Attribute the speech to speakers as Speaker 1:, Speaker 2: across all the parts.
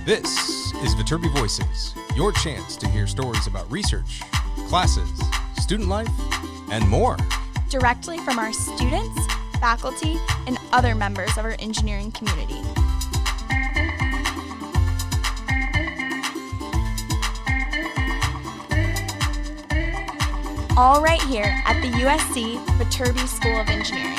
Speaker 1: This is Viterbi Voices, your chance to hear stories about research, classes, student life, and more.
Speaker 2: Directly from our students, faculty, and other members of our engineering community. All right here at the USC Viterbi School of Engineering.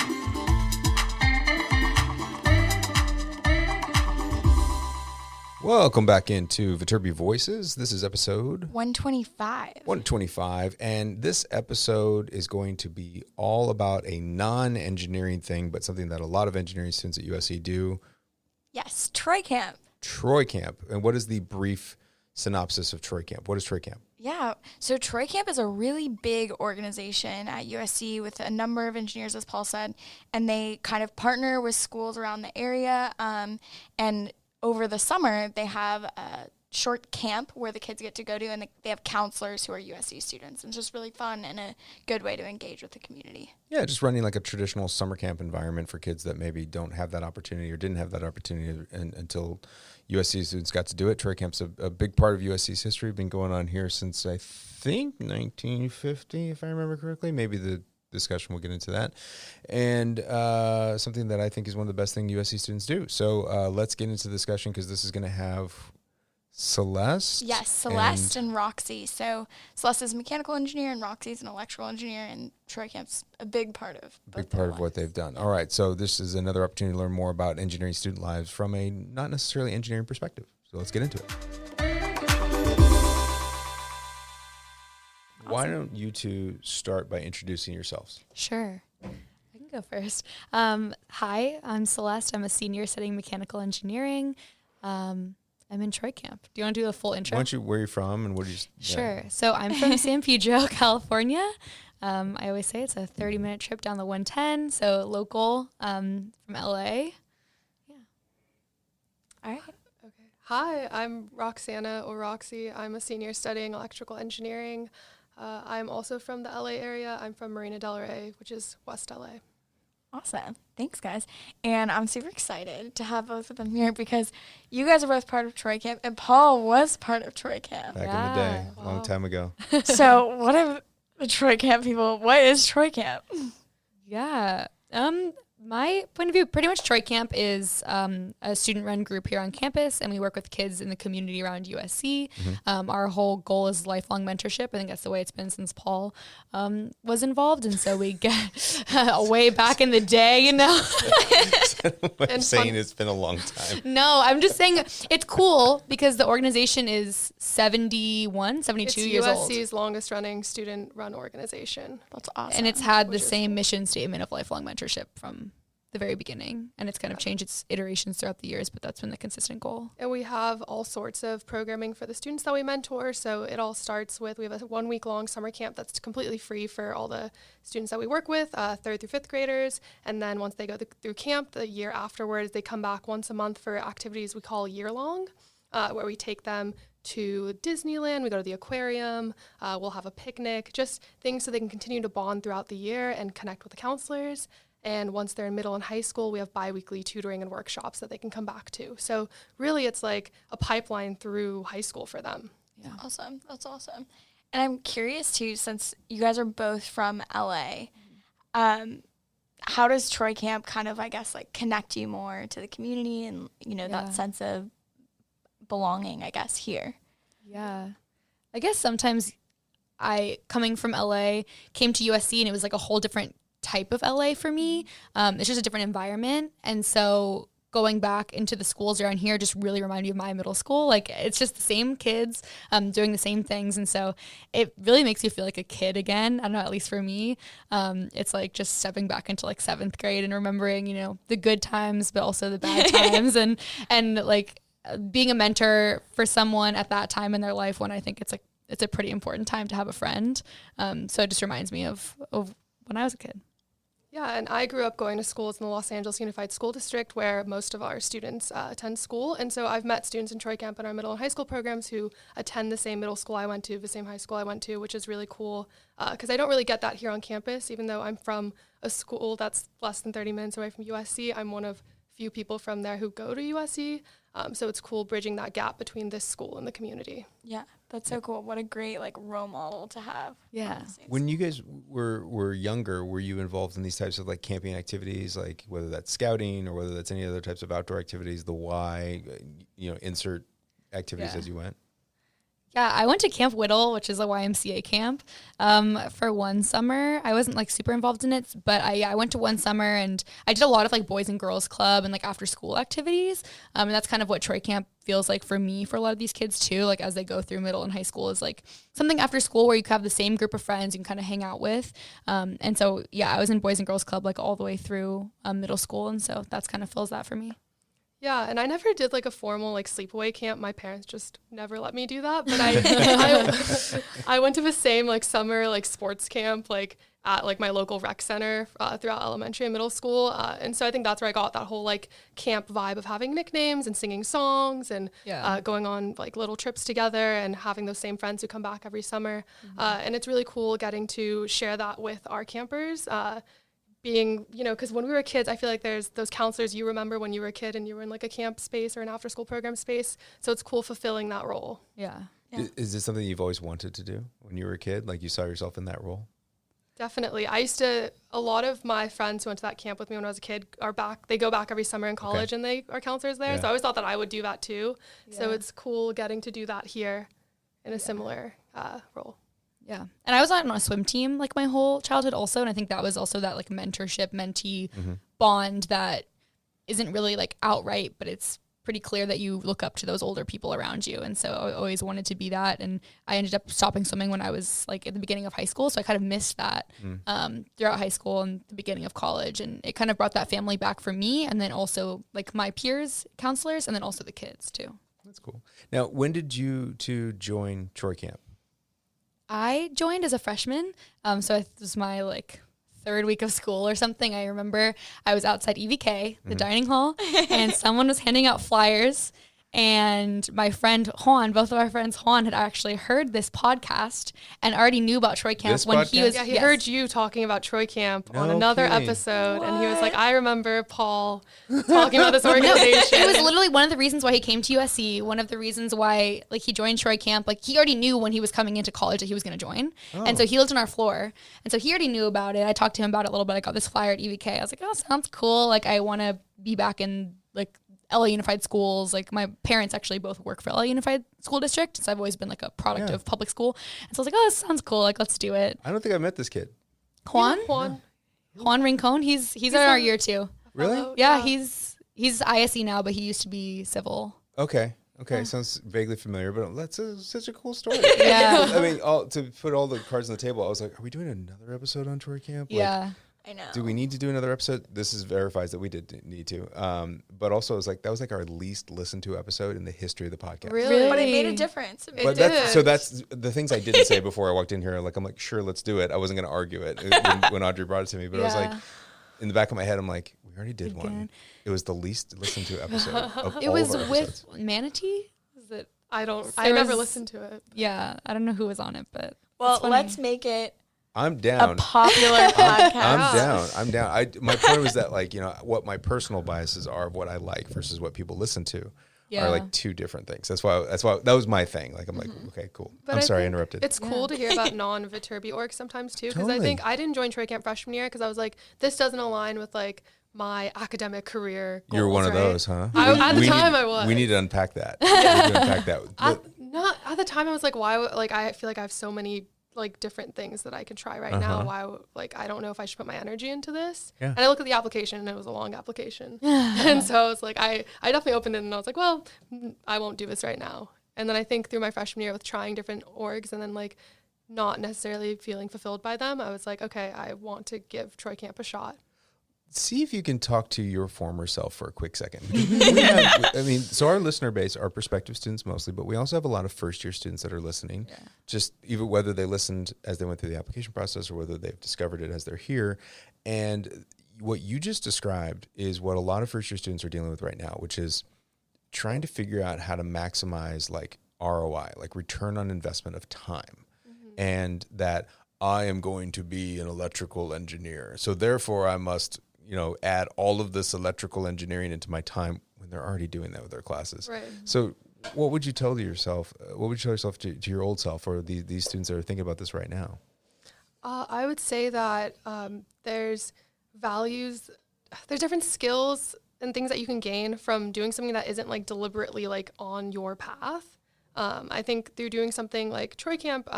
Speaker 1: Welcome back into Viterbi Voices. This is episode
Speaker 2: 125.
Speaker 1: And this episode is going to be all about a non-engineering thing, but something that a lot of engineering students at USC do.
Speaker 2: Yes, Troy Camp.
Speaker 1: Troy Camp. And what is the brief synopsis of Troy Camp? What is Troy Camp?
Speaker 2: Yeah, so Troy Camp is a really big organization at USC with a number of engineers, as Paul said, and they kind of partner with schools around the area. And over the summer, they have a short camp where the kids get to go to, and they have counselors who are USC students. And it's just really fun and a good way to engage with the community. Yeah,
Speaker 1: just running like a traditional summer camp environment for kids that maybe don't have that opportunity or didn't have that opportunity until USC students got to do it. Troy Camp's a big part of USC's history, been going on here since, I think, 1950, if I remember correctly. Maybe the discussion, we'll get into that. And something that I think is one of the best things USC students do. So let's get into the discussion, because this is going to have Celeste.
Speaker 2: Yes, Celeste and Roxy. So Celeste is a mechanical engineer and Roxy is an electrical engineer, and Troy Camp's a big part of
Speaker 1: what they've done. All right, so this is another opportunity to learn more about engineering student lives from a not necessarily engineering perspective. So let's get into it. Why don't you two start by introducing yourselves?
Speaker 3: Sure. I can go first. Hi, I'm Celeste. I'm a senior studying mechanical engineering. I'm in Troy Camp. Do you want to do the full intro?
Speaker 1: Where are you from and what do you...
Speaker 3: Sure. So I'm from San Pedro, California. I always say it's a 30-minute trip down the 110, so local from LA. Yeah.
Speaker 2: All right.
Speaker 4: Okay. Hi, I'm Roxana or Roxy. I'm a senior studying electrical engineering. I'm also from the LA area. I'm from Marina Del Rey, which is West LA.
Speaker 2: Awesome. Thanks, guys. And I'm super excited to have both of them here because you guys are both part of Troy Camp, and Paul was part of Troy Camp.
Speaker 1: Back in the day, a long time ago.
Speaker 2: So what are the Troy Camp people? What is Troy Camp?
Speaker 3: Yeah. My point of view, pretty much Troy Camp is a student-run group here on campus, and we work with kids in the community around USC. Mm-hmm. Our whole goal is lifelong mentorship. I think that's the way it's been since Paul was involved, and so we get way back in the day, you know.
Speaker 1: I'm saying it's been a long time.
Speaker 3: No, I'm just saying it's cool because the organization is 72 years old.
Speaker 4: It's USC's longest-running student-run organization.
Speaker 2: That's awesome.
Speaker 3: And it's had the same mission statement of lifelong mentorship from the very beginning, and it's kind of changed its iterations throughout the years, but that's been the consistent goal.
Speaker 4: And we have all sorts of programming for the students that we mentor, so it all starts with, we have a 1-week-long summer camp that's completely free for all the students that we work with, 3rd through 5th graders, and then once they go through camp, the year afterwards, they come back once a month for activities we call year-long, where we take them to Disneyland, we go to the aquarium, we'll have a picnic, just things so they can continue to bond throughout the year and connect with the counselors. And once they're in middle and high school, we have bi-weekly tutoring and workshops that they can come back to. So really it's like a pipeline through high school for them.
Speaker 2: Yeah. Awesome. That's awesome. And I'm curious too, since you guys are both from LA, how does Troy Camp kind of, I guess, like connect you more to the community and, you know, that sense of belonging, I guess, here?
Speaker 3: Yeah. I guess sometimes coming from LA, came to USC and it was like a whole different type of LA for me. It's just a different environment. And so going back into the schools around here just really reminded me of my middle school. Like it's just the same kids doing the same things. And so it really makes you feel like a kid again. I don't know, at least for me. It's like just stepping back into like 7th grade and remembering, you know, the good times, but also the bad times and like being a mentor for someone at that time in their life when I think it's a pretty important time to have a friend. So it just reminds me of when I was a kid.
Speaker 4: Yeah, and I grew up going to schools in the Los Angeles Unified School District where most of our students attend school. And so I've met students in Troy Camp in our middle and high school programs who attend the same middle school I went to, the same high school I went to, which is really cool because I don't really get that here on campus. Even though I'm from a school that's less than 30 minutes away from USC, I'm one of few people from there who go to USC. So it's cool bridging that gap between this school and the community.
Speaker 2: Yeah, that's so cool. What a great like role model to have.
Speaker 3: Yeah.
Speaker 2: Honestly.
Speaker 1: When you guys were younger, were you involved in these types of like camping activities, like whether that's scouting or whether that's any other types of outdoor activities, the Y, insert activities as you went?
Speaker 3: Yeah, I went to Camp Whittle, which is a YMCA camp, for one summer. I wasn't like super involved in it, but I went to one summer and I did a lot of like boys and girls club and like after school activities. And that's kind of what Troy Camp feels like for me, for a lot of these kids too, like as they go through middle and high school, is like something after school where you have the same group of friends you can kind of hang out with. And so, yeah, I was in boys and girls club like all the way through middle school. And so that's kind of fills that for me.
Speaker 4: Yeah, and I never did like a formal like sleepaway camp. My parents just never let me do that. But I went to the same like summer like sports camp like at like my local rec center throughout elementary and middle school. And so I think that's where I got that whole like camp vibe of having nicknames and singing songs and going on like little trips together and having those same friends who come back every summer. And it's really cool getting to share that with our campers. Being, because when we were kids, I feel like there's those counselors you remember when you were a kid and you were in like a camp space or an after school program space. So it's cool fulfilling that role.
Speaker 3: Yeah.
Speaker 1: Is this something you've always wanted to do when you were a kid? Like you saw yourself in that role?
Speaker 4: Definitely. A lot of my friends who went to that camp with me when I was a kid they go back every summer in college and they are counselors there. So I always thought that I would do that too. Yeah. So it's cool getting to do that here in a similar role.
Speaker 3: Yeah. And I was on a swim team like my whole childhood also. And I think that was also that like mentorship, mentee bond that isn't really like outright, but it's pretty clear that you look up to those older people around you. And so I always wanted to be that. And I ended up stopping swimming when I was like at the beginning of high school. So I kind of missed that throughout high school and the beginning of college. And it kind of brought that family back for me. And then also like my peers, counselors, and then also the kids too.
Speaker 1: That's cool. Now, when did you two join Troy Camp?
Speaker 3: I joined as a freshman, so it was my like third week of school or something. I remember I was outside EVK, the dining hall, and someone was handing out flyers. And my friend Juan, both of our friends, Juan had actually heard this podcast and already knew about Troy Camp when he was.
Speaker 4: Yeah, he heard you talking about Troy Camp on another episode, and he was like, "I remember Paul talking about this organization."
Speaker 3: It was literally one of the reasons why he came to USC. One of the reasons why like he joined Troy Camp. Like he already knew when he was coming into college that he was going to join, and so he lived on our floor, and so he already knew about it. I talked to him about it a little bit. I got this flyer at EVK. I was like, "Oh, sounds cool. Like I want to be back in like." LA Unified Schools. Like my parents actually both work for LA Unified School District, so I've always been like a product of public school. And so I was like, oh, this sounds cool. Like let's do it.
Speaker 1: I don't think I met this kid.
Speaker 3: Juan Rincon. He's in our year too.
Speaker 1: Really?
Speaker 3: Yeah, he's ISE now, but he used to be civil.
Speaker 1: Okay. Sounds vaguely familiar, but that's such a cool story.
Speaker 3: Yeah.
Speaker 1: I mean, to put all the cards on the table, I was like, are we doing another episode on Troy Camp?
Speaker 3: Yeah.
Speaker 2: I know.
Speaker 1: Do we need to do another episode? This verifies that we did need to. But also, it was like that was like our least listened to episode in the history of the podcast.
Speaker 3: Really?
Speaker 2: But it made a difference.
Speaker 1: That's the things I didn't say before I walked in here. Like I'm like, sure, let's do it. I wasn't going to argue it when Audrey brought it to me, but I was like, in the back of my head, I'm like, we already did one. It was the least listened to episode of
Speaker 3: it
Speaker 1: all
Speaker 3: was
Speaker 1: of our
Speaker 3: with
Speaker 1: episodes.
Speaker 3: Manatee. Is it?
Speaker 4: I never listened to it.
Speaker 3: Yeah, I don't know who was on it, but
Speaker 2: well, let's make it.
Speaker 1: I'm down.
Speaker 2: A popular podcast.
Speaker 1: I'm down. My point was that like, what my personal biases are of what I like versus what people listen to are like two different things. That's why that was my thing. Like, I'm like, okay, cool.
Speaker 4: But
Speaker 1: I'm sorry I interrupted.
Speaker 4: It's cool to hear about non-Viterbi orgs sometimes too. Cause I think I didn't join Troy Camp freshman year cause I was like, this doesn't align with like my academic career goals.
Speaker 1: You're one of those, huh?
Speaker 4: At the time I was.
Speaker 1: We need to unpack that. We need to unpack that.
Speaker 4: At the time I was like, why? Like, I feel like I have so many like different things that I could try right now. Why, like, I don't know if I should put my energy into this. Yeah. And I looked at the application and it was a long application. And so I was like, I definitely opened it and I was like, well, I won't do this right now. And then I think through my freshman year with trying different orgs and then like not necessarily feeling fulfilled by them, I was like, okay, I want to give Troy Camp a shot.
Speaker 1: See if you can talk to your former self for a quick second. So our listener base are prospective students mostly, but we also have a lot of first-year students that are listening, just even whether they listened as they went through the application process or whether they've discovered it as they're here. And what you just described is what a lot of first-year students are dealing with right now, which is trying to figure out how to maximize like ROI, like return on investment of time, and that I am going to be an electrical engineer. So therefore I must add all of this electrical engineering into my time when they're already doing that with their classes.
Speaker 4: Right.
Speaker 1: So what would you tell yourself? What would you tell yourself to your old self, or these students that are thinking about this right now?
Speaker 4: I would say that there's different skills and things that you can gain from doing something that isn't like deliberately like on your path. I think through doing something like Troy Camp,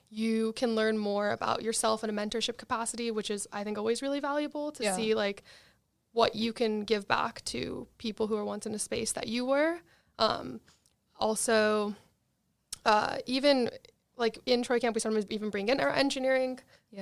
Speaker 4: you can learn more about yourself in a mentorship capacity, which is, I think, always really valuable to see like what you can give back to people who are once in a space that you were. Also, even like in Troy Camp, we sometimes even bring in our engineering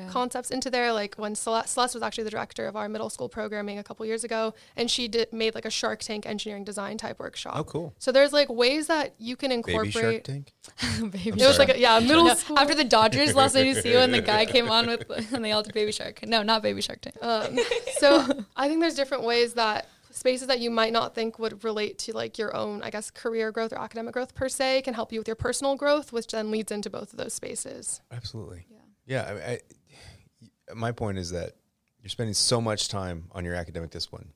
Speaker 4: concepts into there. Like when Celeste was actually the director of our middle school programming a couple years ago, and she made like a Shark Tank engineering design type workshop.
Speaker 1: Oh, cool.
Speaker 4: So there's like ways that you can incorporate.
Speaker 1: Baby Shark Tank?
Speaker 3: Baby
Speaker 4: It was like middle school.
Speaker 3: After the Dodgers lost ADC when the guy came on with, and they all did Baby Shark. No, not Baby Shark Tank.
Speaker 4: So I think there's different ways that spaces that you might not think would relate to like your own, I guess, career growth or academic growth per se can help you with your personal growth, which then leads into both of those spaces.
Speaker 1: Absolutely. Yeah. My point is that you're spending so much time on your academic discipline.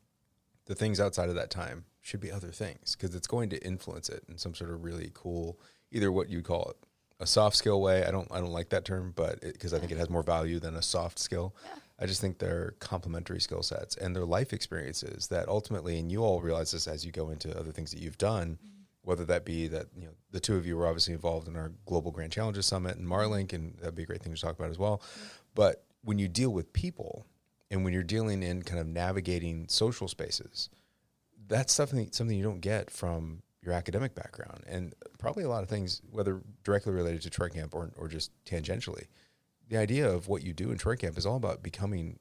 Speaker 1: The things outside of that time should be other things, because it's going to influence it in some sort of really cool, either what you call it, a soft skill way. I don't like that term, but because I think it has more value than a soft skill. Yeah. I just think they're complementary skill sets and their life experiences that ultimately, and you all realize this as you go into other things that you've done, whether that be that, the two of you were obviously involved in our Global Grand Challenges Summit and Marlink, and that'd be a great thing to talk about as well. But when you deal with people and when you're dealing in kind of navigating social spaces, that's something you don't get from your academic background. And probably a lot of things, whether directly related to Troy Camp or just tangentially, the idea of what you do in Troy Camp is all about becoming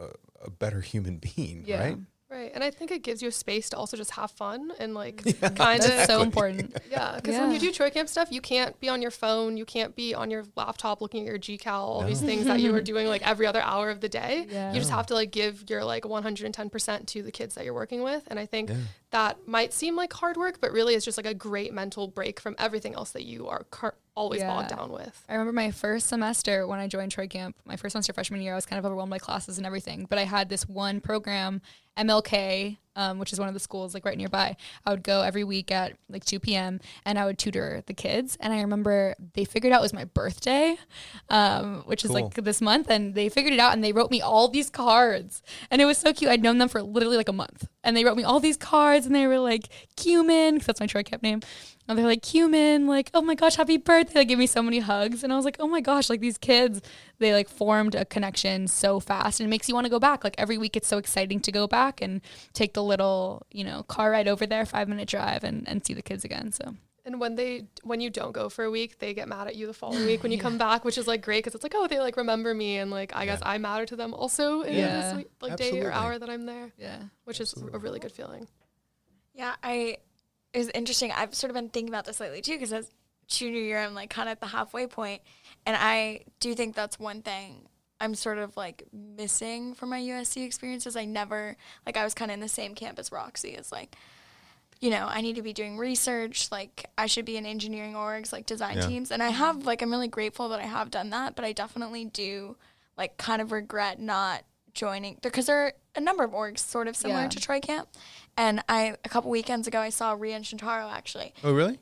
Speaker 1: a better human being, right?
Speaker 4: Right. And I think it gives you a space to also just have fun and like
Speaker 3: kind of so important.
Speaker 4: Yeah. Because when you do Troy Camp stuff, you can't be on your phone. You can't be on your laptop looking at your GCal, all these things that you were doing like every other hour of the day. Yeah. You just have to like give your like 110% to the kids that you're working with. And I think that might seem like hard work, but really it's just like a great mental break from everything else that you are always bogged down with.
Speaker 3: I remember my first semester when I joined Troy Camp, my first semester freshman year, I was kind of overwhelmed by classes and everything, but I had this one program, MLK, which is one of the schools like right nearby. I would go every week at like 2 p.m. and I would tutor the kids. And I remember they figured out it was my birthday, which is like this month. And they figured it out and they wrote me all these cards. And it was so cute. I'd known them for literally like a month. And they wrote me all these cards and they were like, Cumin, because that's my Troy Camp name. And they're like, Cumin, like, oh my gosh, happy birthday. They gave me so many hugs. And I was like, oh my gosh, like these kids, they like formed a connection so fast. And it makes you want to go back. Like every week it's so exciting to go back and take the little, car ride over there, 5-minute drive and see the kids again. So.
Speaker 4: And when you don't go for a week, they get mad at you the following week when you come back, which is like great because it's like, oh, they like remember me and like I guess I matter to them also in this week, like day or hour that I'm there. Yeah, which is a really good feeling.
Speaker 2: Yeah, it's interesting. I've sort of been thinking about this lately too, because as junior year, I'm like kind of at the halfway point, and I do think that's one thing I'm sort of like missing from my USC experiences. I was kind of in the same camp as Roxy. It's like, I need to be doing research. Like I should be in engineering orgs, like design teams. And I have I'm really grateful that I have done that, but I definitely do like kind of regret not joining because there are a number of orgs sort of similar to Troy Camp. And a couple weekends ago, I saw Rhea and Shintaro actually.
Speaker 1: Oh, really?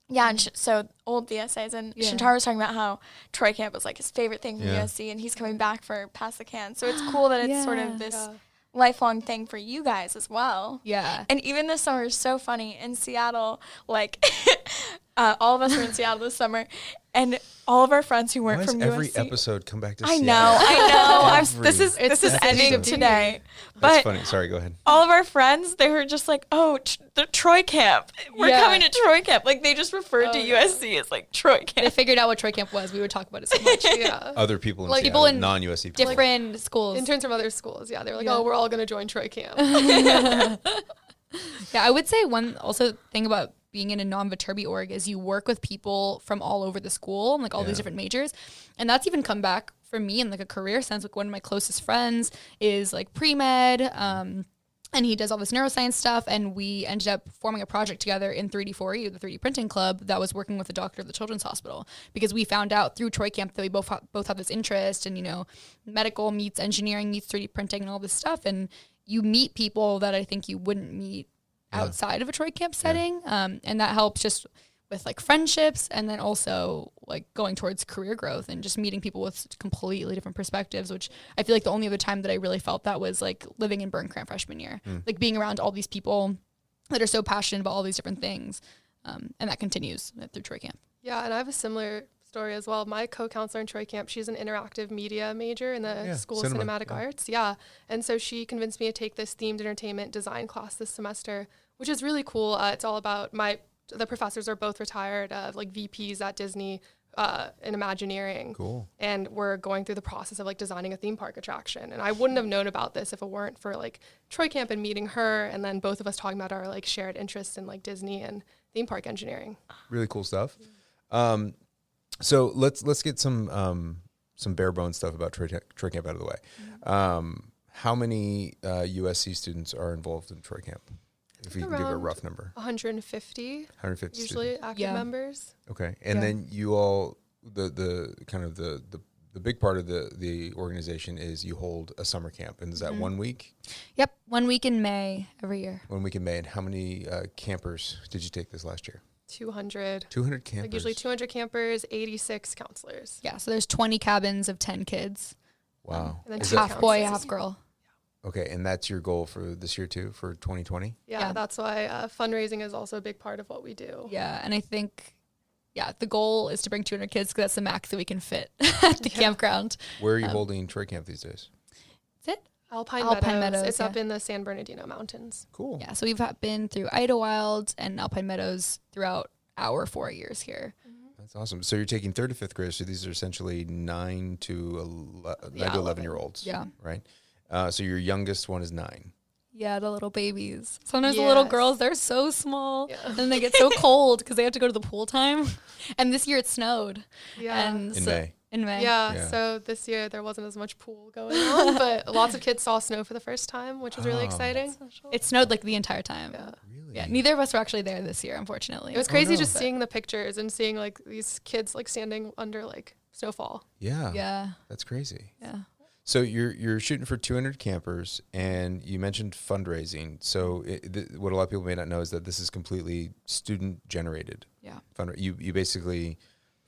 Speaker 2: Yeah, and so old VSAs, and Shintaro was talking about how Troy Camp was like his favorite thing from USC, and he's coming back for Pass the Can. So it's cool that it's sort of this lifelong thing for you guys as well. Yeah. And even this summer is so funny. In Seattle, like all of us were in Seattle this summer, and all of our friends who weren't from USC.
Speaker 1: Every episode come back to Seattle?
Speaker 2: I know. This is ending today.
Speaker 1: That's funny. Sorry, go ahead.
Speaker 2: All of our friends, they were just like, oh, the Troy Camp. We're coming to Troy Camp. Like, they just referred to USC as like Troy Camp.
Speaker 3: They figured out what Troy Camp was. We would talk about it so much.
Speaker 1: Other people in Seattle, in non-USC people.
Speaker 3: Different schools.
Speaker 4: Interns from other schools. Yeah, they were like, oh, we're all going to join Troy Camp.
Speaker 3: I would say one also thing about being in a non-Viterbi org is you work with people from all over the school, like all these different majors. And that's even come back for me in like a career sense. Like one of my closest friends is like pre-med. And he does all this neuroscience stuff, and we ended up forming a project together in 3D4E, the 3D printing club, that was working with the doctor of the Children's Hospital, because we found out through Troy Camp that we both have this interest, and medical meets engineering meets 3D printing and all this stuff, and you meet people that I think you wouldn't meet outside of a Troy Camp setting, and that helps just with like friendships, and then also like going towards career growth and just meeting people with completely different perspectives, which I feel like the only other time that I really felt that was like living in Burncramp freshman year, like being around all these people that are so passionate about all these different things. And that continues through Troy Camp.
Speaker 4: Yeah, and I have a similar story as well. My co-counselor in Troy Camp, she's an interactive media major in the School of Cinematic Arts. Yeah, and so she convinced me to take this themed entertainment design class this semester, which is really cool. It's all about the professors are both retired, like VPs at Disney in Imagineering.
Speaker 1: Cool.
Speaker 4: And we're going through the process of like designing a theme park attraction. And I wouldn't have known about this if it weren't for like Troy Camp and meeting her, and then both of us talking about our like shared interests in like Disney and theme park engineering.
Speaker 1: Really cool stuff. So let's get some bare bones stuff about Troy Camp out of the way. How many USC students are involved in Troy Camp? If you can give a rough number.
Speaker 4: 150
Speaker 1: 150
Speaker 4: usually
Speaker 1: students.
Speaker 4: active members.
Speaker 1: Okay. And then you all, the kind of the big part of the organization is you hold a summer camp. And is that 1 week?
Speaker 3: Yep. 1 week in May every year.
Speaker 1: 1 week in May. And how many campers did you take this last year?
Speaker 4: 200.
Speaker 1: 200 campers.
Speaker 4: Like usually 200 campers, 86 counselors.
Speaker 3: Yeah. So there's 20 cabins of 10 kids.
Speaker 1: Wow.
Speaker 4: And then
Speaker 1: Is
Speaker 4: two
Speaker 3: Half boy,
Speaker 4: counselors.
Speaker 3: half girl.
Speaker 1: Okay. And that's your goal for this year too, for 2020?
Speaker 4: Yeah, that's why fundraising is also a big part of what we do.
Speaker 3: Yeah. And I think, the goal is to bring 200 kids because that's the max that we can fit at the campground.
Speaker 1: Where are you holding Troy Camp these days?
Speaker 3: That's it.
Speaker 4: Alpine Meadows. It's up in the San Bernardino Mountains.
Speaker 1: Cool.
Speaker 3: Yeah. So we've been through Idlewild and Alpine Meadows throughout our 4 years here.
Speaker 1: That's awesome. So you're taking 3rd to 5th graders. So these are essentially 9 to 11-year-olds.
Speaker 3: Yeah.
Speaker 1: Right. So your youngest one is 9.
Speaker 3: Yeah, the little babies. Sometimes the little
Speaker 4: Yes.
Speaker 3: girls, they're so small.
Speaker 4: Yeah.
Speaker 3: And they get so cold because they have to go to the pool time. And this year it snowed.
Speaker 4: Yeah.
Speaker 3: And
Speaker 1: In May.
Speaker 3: In May.
Speaker 1: Yeah.
Speaker 4: So this year there wasn't as much pool going on, but lots of kids saw snow for the first time, which was really
Speaker 1: Oh.
Speaker 4: exciting.
Speaker 3: It snowed like the entire time.
Speaker 4: Yeah.
Speaker 1: Really?
Speaker 3: Yeah, neither of us were actually there this year, unfortunately.
Speaker 4: It was crazy
Speaker 1: no.
Speaker 4: just seeing the pictures and seeing like these kids like standing under like snowfall.
Speaker 1: Yeah.
Speaker 3: Yeah.
Speaker 1: That's crazy.
Speaker 3: Yeah.
Speaker 1: So you're shooting for 200 campers, and you mentioned fundraising. So what a lot of people may not know is that this is completely student generated.
Speaker 3: Yeah.
Speaker 1: You basically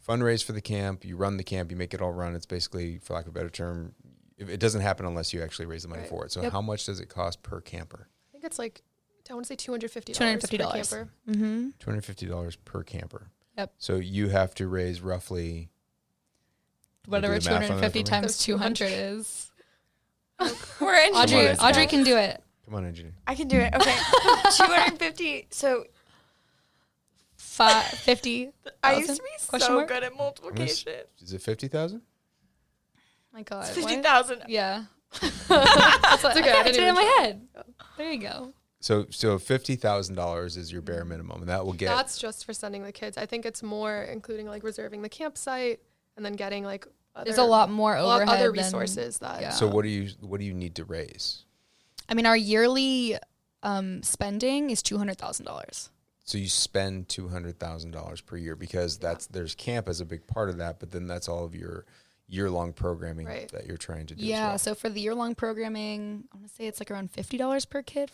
Speaker 1: fundraise for the camp, you run the camp, you make it all run. It's basically, for lack of a better term, it doesn't happen unless you actually raise the money
Speaker 4: Right.
Speaker 1: for it. So
Speaker 3: Yep.
Speaker 1: how much does it cost per camper?
Speaker 4: I think it's like, I want to say $250
Speaker 3: $250.
Speaker 4: per camper.
Speaker 3: Mm-hmm.
Speaker 1: $250 per camper.
Speaker 3: Yep.
Speaker 1: So you have to raise roughly
Speaker 3: Whatever
Speaker 1: do the math on that
Speaker 3: 250
Speaker 1: for me?
Speaker 3: times 200 is.
Speaker 2: We're in.
Speaker 1: Come on,
Speaker 3: Audrey
Speaker 1: engineer.
Speaker 3: can do it.
Speaker 1: Come on, engineer.
Speaker 2: I can do it. Okay. 250. So
Speaker 3: 50.
Speaker 2: I used to be
Speaker 3: Question
Speaker 2: so
Speaker 3: mark?
Speaker 2: good at multiplication.
Speaker 1: Is it 50,000?
Speaker 3: My God.
Speaker 2: It's
Speaker 3: why-
Speaker 2: 50,000.
Speaker 3: Yeah. That's what
Speaker 4: okay,
Speaker 3: I
Speaker 4: I
Speaker 3: did
Speaker 4: didn't
Speaker 3: it in my
Speaker 4: even
Speaker 3: head. There you go.
Speaker 1: So $50,000 is your bare minimum, and that will get.
Speaker 4: That's just for sending the kids. I think it's more including like reserving the campsite and then getting like
Speaker 3: There's a lot more overhead.
Speaker 4: other
Speaker 3: than-
Speaker 4: resources that
Speaker 3: yeah.
Speaker 1: So what do you need to raise?
Speaker 3: I mean, our yearly spending is $200,000.
Speaker 1: So you spend $200,000 per year because there's camp as a big part of that, but then that's all of your year-long programming
Speaker 4: Right.
Speaker 1: that you're trying to do.
Speaker 3: Yeah,
Speaker 1: as well.
Speaker 3: so for the year-long programming, I want to say it's like around $50 per kid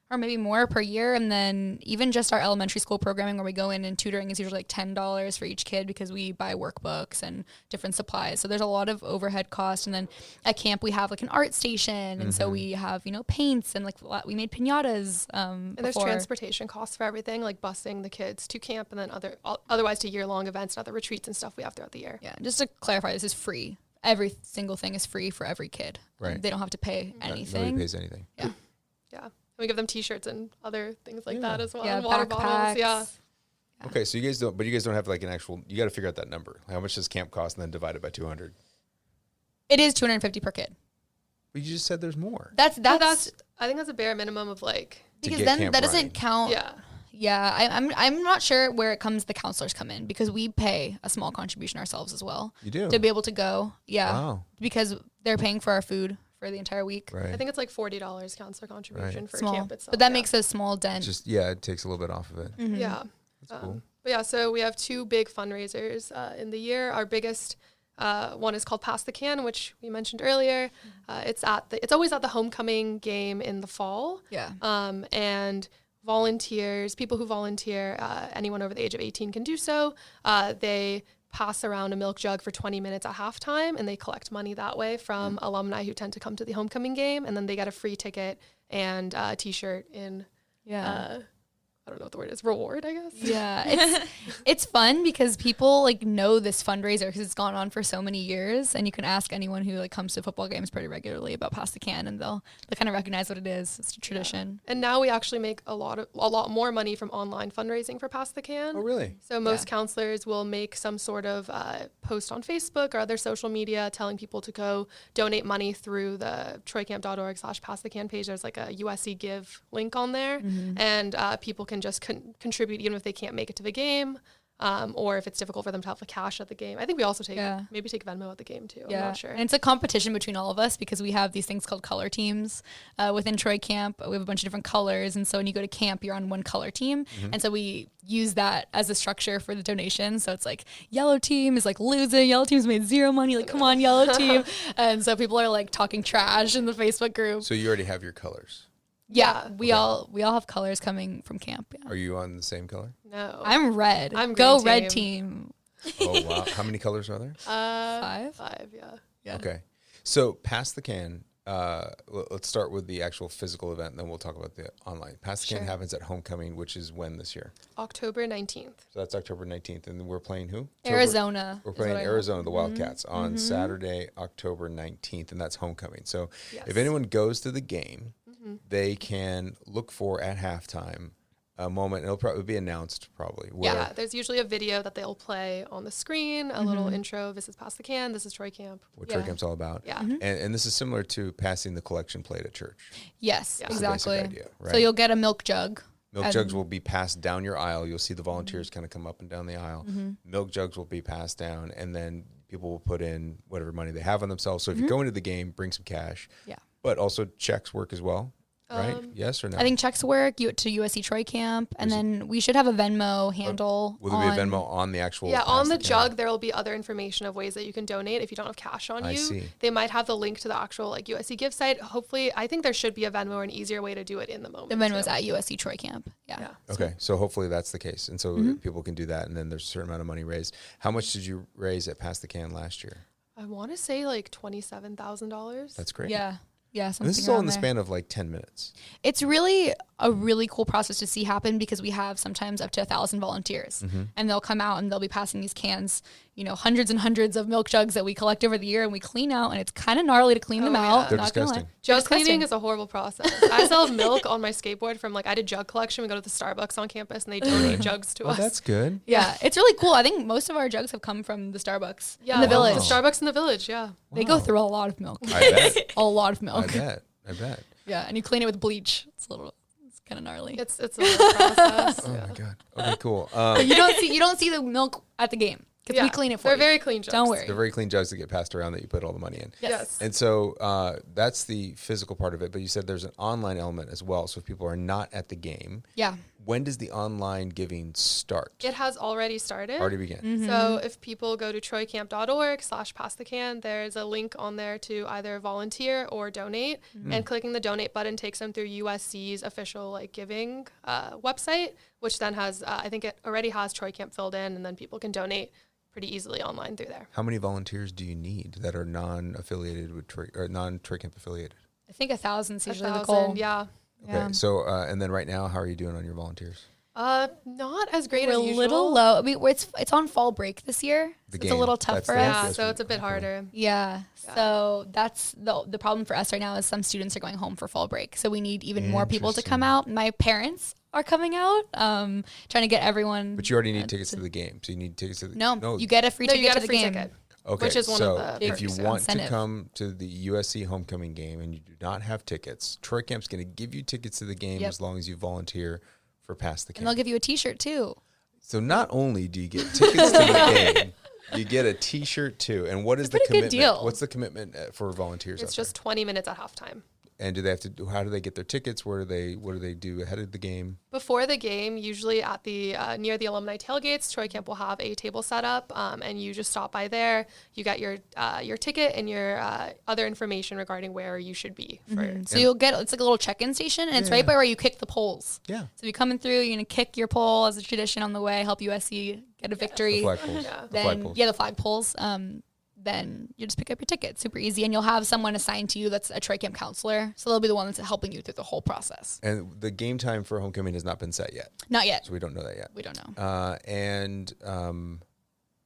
Speaker 3: or maybe more per year. And then even just our elementary school programming where we go in and tutoring is usually like $10 for each kid because we buy workbooks and different supplies. So there's a lot of overhead cost. And then at camp, we have like an art station. And so we have, paints and like we made pinatas.
Speaker 4: and there's transportation costs for everything, like busing the kids to camp and then otherwise to year-long events and other retreats and stuff we have throughout the year.
Speaker 3: Yeah, just to clarify, this is free. Every single thing is free for every kid.
Speaker 1: Right.
Speaker 3: They don't have to pay anything.
Speaker 1: Nobody pays anything.
Speaker 3: Yeah.
Speaker 4: Yeah. And we give them T-shirts and other things like that as well.
Speaker 3: Yeah,
Speaker 4: and water
Speaker 3: backpacks.
Speaker 4: bottles. Yeah.
Speaker 1: Okay, so you guys don't have like an actual. You got to figure out that number. How much does camp cost, and then divide it by 200.
Speaker 3: It is $250 per kid.
Speaker 1: But you just said there's more.
Speaker 3: That's
Speaker 4: I think that's a bare minimum of like,
Speaker 1: To
Speaker 3: because
Speaker 1: get
Speaker 3: then
Speaker 1: camp
Speaker 3: that
Speaker 1: running.
Speaker 3: doesn't count.
Speaker 4: yeah.
Speaker 3: Yeah, I'm not sure where the counselors come in because we pay a small contribution ourselves as well
Speaker 1: You do.
Speaker 3: to be able to go. Yeah,
Speaker 1: Wow.
Speaker 3: because they're paying for our food for the entire week.
Speaker 1: Right.
Speaker 4: I think it's like $40 counselor contribution for
Speaker 3: Small.
Speaker 4: camp itself.
Speaker 3: But that makes a small dent.
Speaker 1: Just it takes a little bit off of it.
Speaker 3: Mhm.
Speaker 4: Yeah.
Speaker 1: That's cool.
Speaker 4: But yeah, so we have 2 big fundraisers in the year. Our biggest one is called Pass the Can, which we mentioned earlier. It's always at the homecoming game in the fall.
Speaker 3: Yeah.
Speaker 4: And volunteers, people who volunteer, anyone over the age of 18 can do so. They pass around a milk jug for 20 minutes at halftime, and they collect money that way from alumni who tend to come to the homecoming game, and then they get a free ticket and a T-shirt in. I don't know what the word is, reward, I guess.
Speaker 3: Yeah, it's fun because people like know this fundraiser because it's gone on for so many years, and you can ask anyone who like comes to football games pretty regularly about Pass the Can, and they'll kind of recognize what it is. It's a tradition.
Speaker 4: And now we actually make a lot more money from online fundraising for Pass the Can.
Speaker 1: Oh, really?
Speaker 4: So most counselors will make some sort of post on Facebook or other social media telling people to go donate money through the troycamp.org/passthecan page. There's like a USC Give link on there, and people can just contribute even if they can't make it to the game, or if it's difficult for them to have the cash at the game. I think we also take Venmo at the game too. I'm not sure.
Speaker 3: And it's a competition between all of us because we have these things called color teams within Troy Camp. We have a bunch of different colors, and so when you go to camp, you're on one color team, and so we use that as a structure for the donation. So it's like yellow team is like losing, yellow team's made zero money, like come on yellow team, and so people are like talking trash in the Facebook group.
Speaker 1: So you already have your colors.
Speaker 3: Yeah, we all have colors coming from camp. Yeah.
Speaker 1: Are you on the same color?
Speaker 4: No.
Speaker 3: I'm red.
Speaker 4: I'm
Speaker 3: Go
Speaker 4: green
Speaker 3: red
Speaker 4: team.
Speaker 3: team.
Speaker 1: Oh, wow. How many colors are there?
Speaker 3: 5.
Speaker 4: 5, yeah.
Speaker 3: Yeah.
Speaker 1: Okay. So Pass the Can, let's start with the actual physical event, and then we'll talk about the online. Pass the Can happens at homecoming, which is when this year?
Speaker 4: October 19th.
Speaker 1: So that's October 19th, and we're playing who?
Speaker 3: Arizona.
Speaker 1: We're playing Arizona, the Wildcats, on Saturday, October 19th, and that's homecoming. So if anyone goes to the game, they can look for at halftime a moment. It'll probably be announced where
Speaker 4: There's usually a video that they'll play on the screen, a little intro. This is Pass the Can. This is Troy Camp.
Speaker 1: what Troy Camp's all about.
Speaker 4: Yeah.
Speaker 1: And this is similar to passing the collection plate at church.
Speaker 3: Yes,
Speaker 1: That's the basic
Speaker 3: exactly.
Speaker 1: idea, right?
Speaker 3: So you'll get a milk jug.
Speaker 1: Milk jugs will be passed down your aisle. You'll see the volunteers kind of come up and down the aisle. Milk jugs will be passed down, and then people will put in whatever money they have on themselves. So if you're going to the game, bring some cash.
Speaker 3: Yeah.
Speaker 1: But also checks work as well, right? Yes or no?
Speaker 3: I think checks work. You to USC Troy Camp, and then we should have a Venmo handle.
Speaker 1: Will there be a Venmo on the actual?
Speaker 4: Yeah,
Speaker 1: Pass
Speaker 4: on the
Speaker 1: Can?
Speaker 4: jug, there will be other information of ways that you can donate if you don't have cash on
Speaker 1: I
Speaker 4: you.
Speaker 1: see.
Speaker 4: They might have the link to the actual like USC Give site. Hopefully, I think there should be a Venmo or an easier way to do it in the moment.
Speaker 3: The Venmo's
Speaker 4: too.
Speaker 3: at USC Troy Camp. Yeah.
Speaker 1: Okay, so hopefully that's the case, and so people can do that, and then there's a certain amount of money raised. How much did you raise at Pass the Can last year?
Speaker 4: I want to say like $27,000.
Speaker 1: That's great.
Speaker 3: Yeah. Yeah,
Speaker 1: And
Speaker 3: something
Speaker 1: this is all in
Speaker 3: around
Speaker 1: the
Speaker 3: there.
Speaker 1: span of like 10 minutes.
Speaker 3: It's really a really cool process to see happen because we have sometimes up to 1,000 volunteers, and they'll come out and they'll be passing these cans, hundreds and hundreds of milk jugs that we collect over the year, and we clean out, and it's kind of gnarly to clean them out.
Speaker 1: They're
Speaker 3: not gonna lie.
Speaker 1: disgusting.
Speaker 4: Jug
Speaker 3: Disgusting.
Speaker 4: cleaning is a horrible process. I sell milk on my skateboard from I did jug collection. We go to the Starbucks on campus and they donate jugs to
Speaker 1: Oh,
Speaker 4: us.
Speaker 1: that's good.
Speaker 3: Yeah, it's really cool. I think most of our jugs have come from the Starbucks
Speaker 4: Yeah,
Speaker 3: in the village.
Speaker 4: The Starbucks in the village, yeah.
Speaker 3: They go through a lot of milk.
Speaker 1: I bet.
Speaker 3: A lot of
Speaker 1: I
Speaker 3: milk.
Speaker 1: bet.
Speaker 3: Yeah, and you clean it with bleach. It's kind of gnarly.
Speaker 4: It's a little process.
Speaker 1: Oh my god. Okay, cool.
Speaker 3: But you don't see the milk at the game because we clean it for
Speaker 4: They're
Speaker 3: you.
Speaker 4: very clean jugs.
Speaker 3: Don't worry.
Speaker 1: They're very clean jugs that get passed around that you put all the money in.
Speaker 4: Yes.
Speaker 1: And so that's the physical part of it. But you said there's an online element as well. So if people are not at the game,
Speaker 3: Yeah.
Speaker 1: when does the online giving start?
Speaker 4: It has already started.
Speaker 1: Already began.
Speaker 4: So if people go to troycamp.org/passthecan, there's a link on there to either volunteer or donate. And clicking the donate button takes them through USC's official giving website, which then has, I think it already has Troy Camp filled in, and then people can donate pretty easily online through there.
Speaker 1: How many volunteers do you need that are non-affiliated with Troy or non-Troy Camp affiliated?
Speaker 3: I think 1,000 is usually the
Speaker 4: 1,000,
Speaker 3: goal.
Speaker 4: yeah.
Speaker 1: Okay. So and then right now, how are you doing on your volunteers?
Speaker 4: Not as great
Speaker 3: We're
Speaker 4: as
Speaker 3: a
Speaker 4: usual.
Speaker 3: little low. I mean, it's on fall break this year.
Speaker 1: The
Speaker 3: So it's a
Speaker 1: game.
Speaker 3: little tough
Speaker 1: That's
Speaker 3: for
Speaker 1: the-
Speaker 3: us.
Speaker 4: Yeah,
Speaker 1: Yes,
Speaker 4: so it's a bit
Speaker 1: okay.
Speaker 4: harder.
Speaker 3: Yeah. So that's the problem for us right now is some students are going home for fall break. So we need even more people to come out. My parents are coming out, trying to get everyone.
Speaker 1: But you already need tickets to the game. So you need tickets to the
Speaker 3: No, you get a free
Speaker 4: No,
Speaker 3: ticket
Speaker 4: you get
Speaker 3: to
Speaker 4: a
Speaker 3: the
Speaker 4: free
Speaker 3: game.
Speaker 4: ticket.
Speaker 1: Okay,
Speaker 4: which is one
Speaker 1: so
Speaker 4: of the
Speaker 1: if you
Speaker 4: perks.
Speaker 1: want to
Speaker 3: Incentive.
Speaker 1: come to the USC homecoming game and you do not have tickets, Troy Camp's going to give you tickets to the game
Speaker 3: Yep.
Speaker 1: as long as you volunteer for Pass the
Speaker 3: And they'll
Speaker 1: Can.
Speaker 3: give you a T-shirt too.
Speaker 1: So not only do you get tickets to the game, You get a T-shirt too. And what is
Speaker 3: It's
Speaker 1: the
Speaker 3: a pretty good
Speaker 1: commitment?
Speaker 3: deal.
Speaker 1: What's the commitment for volunteers?
Speaker 4: It's
Speaker 1: out
Speaker 4: just 20 minutes at halftime.
Speaker 1: And do they have to do? How do they get their tickets? What do they do ahead of the game?
Speaker 4: Before the game, usually at the near the alumni tailgates, Troy Camp will have a table set up, and you just stop by there. You get your ticket and your other information regarding where you should be.
Speaker 3: So you'll get, it's like a little check-in station, and it's right by where you kick the poles.
Speaker 1: Yeah.
Speaker 3: So if you're coming through, you're gonna kick your pole as a tradition on the way, help USC get a victory.
Speaker 1: The flag poles.
Speaker 4: Yeah.
Speaker 1: The flag
Speaker 3: Then
Speaker 1: poles.
Speaker 3: the flag poles. Then you just pick up your ticket. Super easy, and you'll have someone assigned to you that's a Troy Camp counselor. So they'll be the one that's helping you through the whole process.
Speaker 1: And the game time for homecoming has not been set yet,
Speaker 3: Not yet.
Speaker 1: so we don't know that yet.
Speaker 3: We don't know.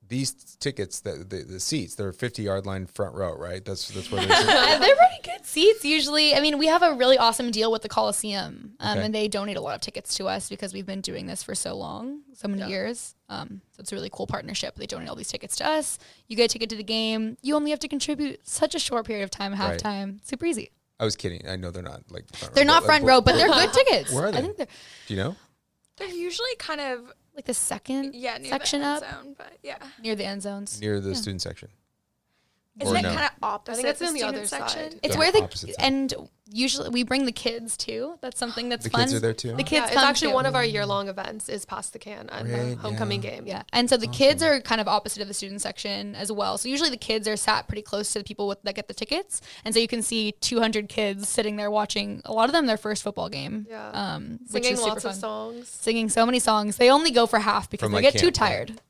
Speaker 1: These tickets, the seats, they're 50-yard line front row, right? That's where they're.
Speaker 3: They're pretty good seats usually. I mean, we have a really awesome deal with the Coliseum,
Speaker 1: Okay.
Speaker 3: and they donate a lot of tickets to us because we've been doing this for so long, so many years. So it's a really cool partnership. They donate all these tickets to us. You get a ticket to the game. You only have to contribute such a short period of time,
Speaker 1: Right.
Speaker 3: halftime. Super easy.
Speaker 1: I was kidding. I know they're not like.
Speaker 3: They're not front row, but they're good tickets.
Speaker 1: Where are they?
Speaker 3: I think they're
Speaker 1: Do you know?
Speaker 2: They're usually kind of
Speaker 3: like the second
Speaker 2: near
Speaker 3: section
Speaker 2: the end
Speaker 3: up
Speaker 2: zone, but yeah.
Speaker 3: near the end zones.
Speaker 1: Near the student section.
Speaker 2: Isn't
Speaker 1: Or
Speaker 2: it
Speaker 1: no?
Speaker 2: kind of opposite
Speaker 4: I think it's
Speaker 2: the
Speaker 4: on the
Speaker 2: student
Speaker 4: other
Speaker 2: section?
Speaker 4: side.
Speaker 3: It's
Speaker 1: The
Speaker 3: where the
Speaker 1: opposite side.
Speaker 3: and usually we bring the kids too. That's something that's
Speaker 1: The
Speaker 3: fun.
Speaker 1: kids are there too?
Speaker 3: The kids
Speaker 4: Yeah, it's
Speaker 3: come
Speaker 4: actually
Speaker 3: too.
Speaker 4: one of our year-long events is Pass the Can and the
Speaker 1: Right,
Speaker 4: homecoming
Speaker 1: yeah.
Speaker 4: game.
Speaker 3: Yeah, and so the kids are kind of opposite of the student section as well. So usually the kids are sat pretty close to the people that get the tickets, and so you can see 200 kids sitting there watching. A lot of them their first football game.
Speaker 4: Yeah.
Speaker 3: Which
Speaker 4: Singing
Speaker 3: is super
Speaker 4: lots of
Speaker 3: fun.
Speaker 4: songs.
Speaker 3: Singing so many songs. They only go for half because
Speaker 1: From,
Speaker 3: they
Speaker 1: like,
Speaker 3: get too
Speaker 1: camp, right?
Speaker 3: tired.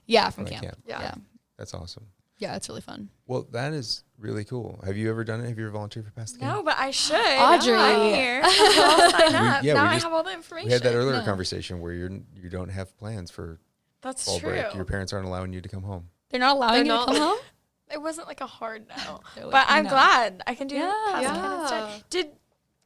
Speaker 3: Yeah, from
Speaker 1: From, like,
Speaker 3: camp.
Speaker 1: camp.
Speaker 4: Yeah.
Speaker 3: Yeah,
Speaker 1: That's awesome.
Speaker 3: yeah, it's really fun.
Speaker 1: Well, that is really cool. Have you ever done it? Have you ever volunteered for Pass the Can?
Speaker 2: No, but I should.
Speaker 3: Audrey.
Speaker 2: I'm here. I'll sign up.
Speaker 1: yeah,
Speaker 2: now
Speaker 1: we
Speaker 2: I
Speaker 1: just-
Speaker 2: have all the information.
Speaker 1: We had that earlier
Speaker 3: No.
Speaker 1: conversation where you don't have plans for
Speaker 2: That's
Speaker 1: fall
Speaker 2: true.
Speaker 1: break. Your parents aren't allowing you to come home.
Speaker 3: They're not allowing
Speaker 4: They're
Speaker 3: you
Speaker 4: not-
Speaker 3: to come home.
Speaker 2: It wasn't like a hard no.
Speaker 3: They're like,
Speaker 2: But I'm
Speaker 3: no.
Speaker 2: glad I can do
Speaker 3: Yeah.
Speaker 2: Pass the Can
Speaker 4: Yeah.
Speaker 2: instead. Did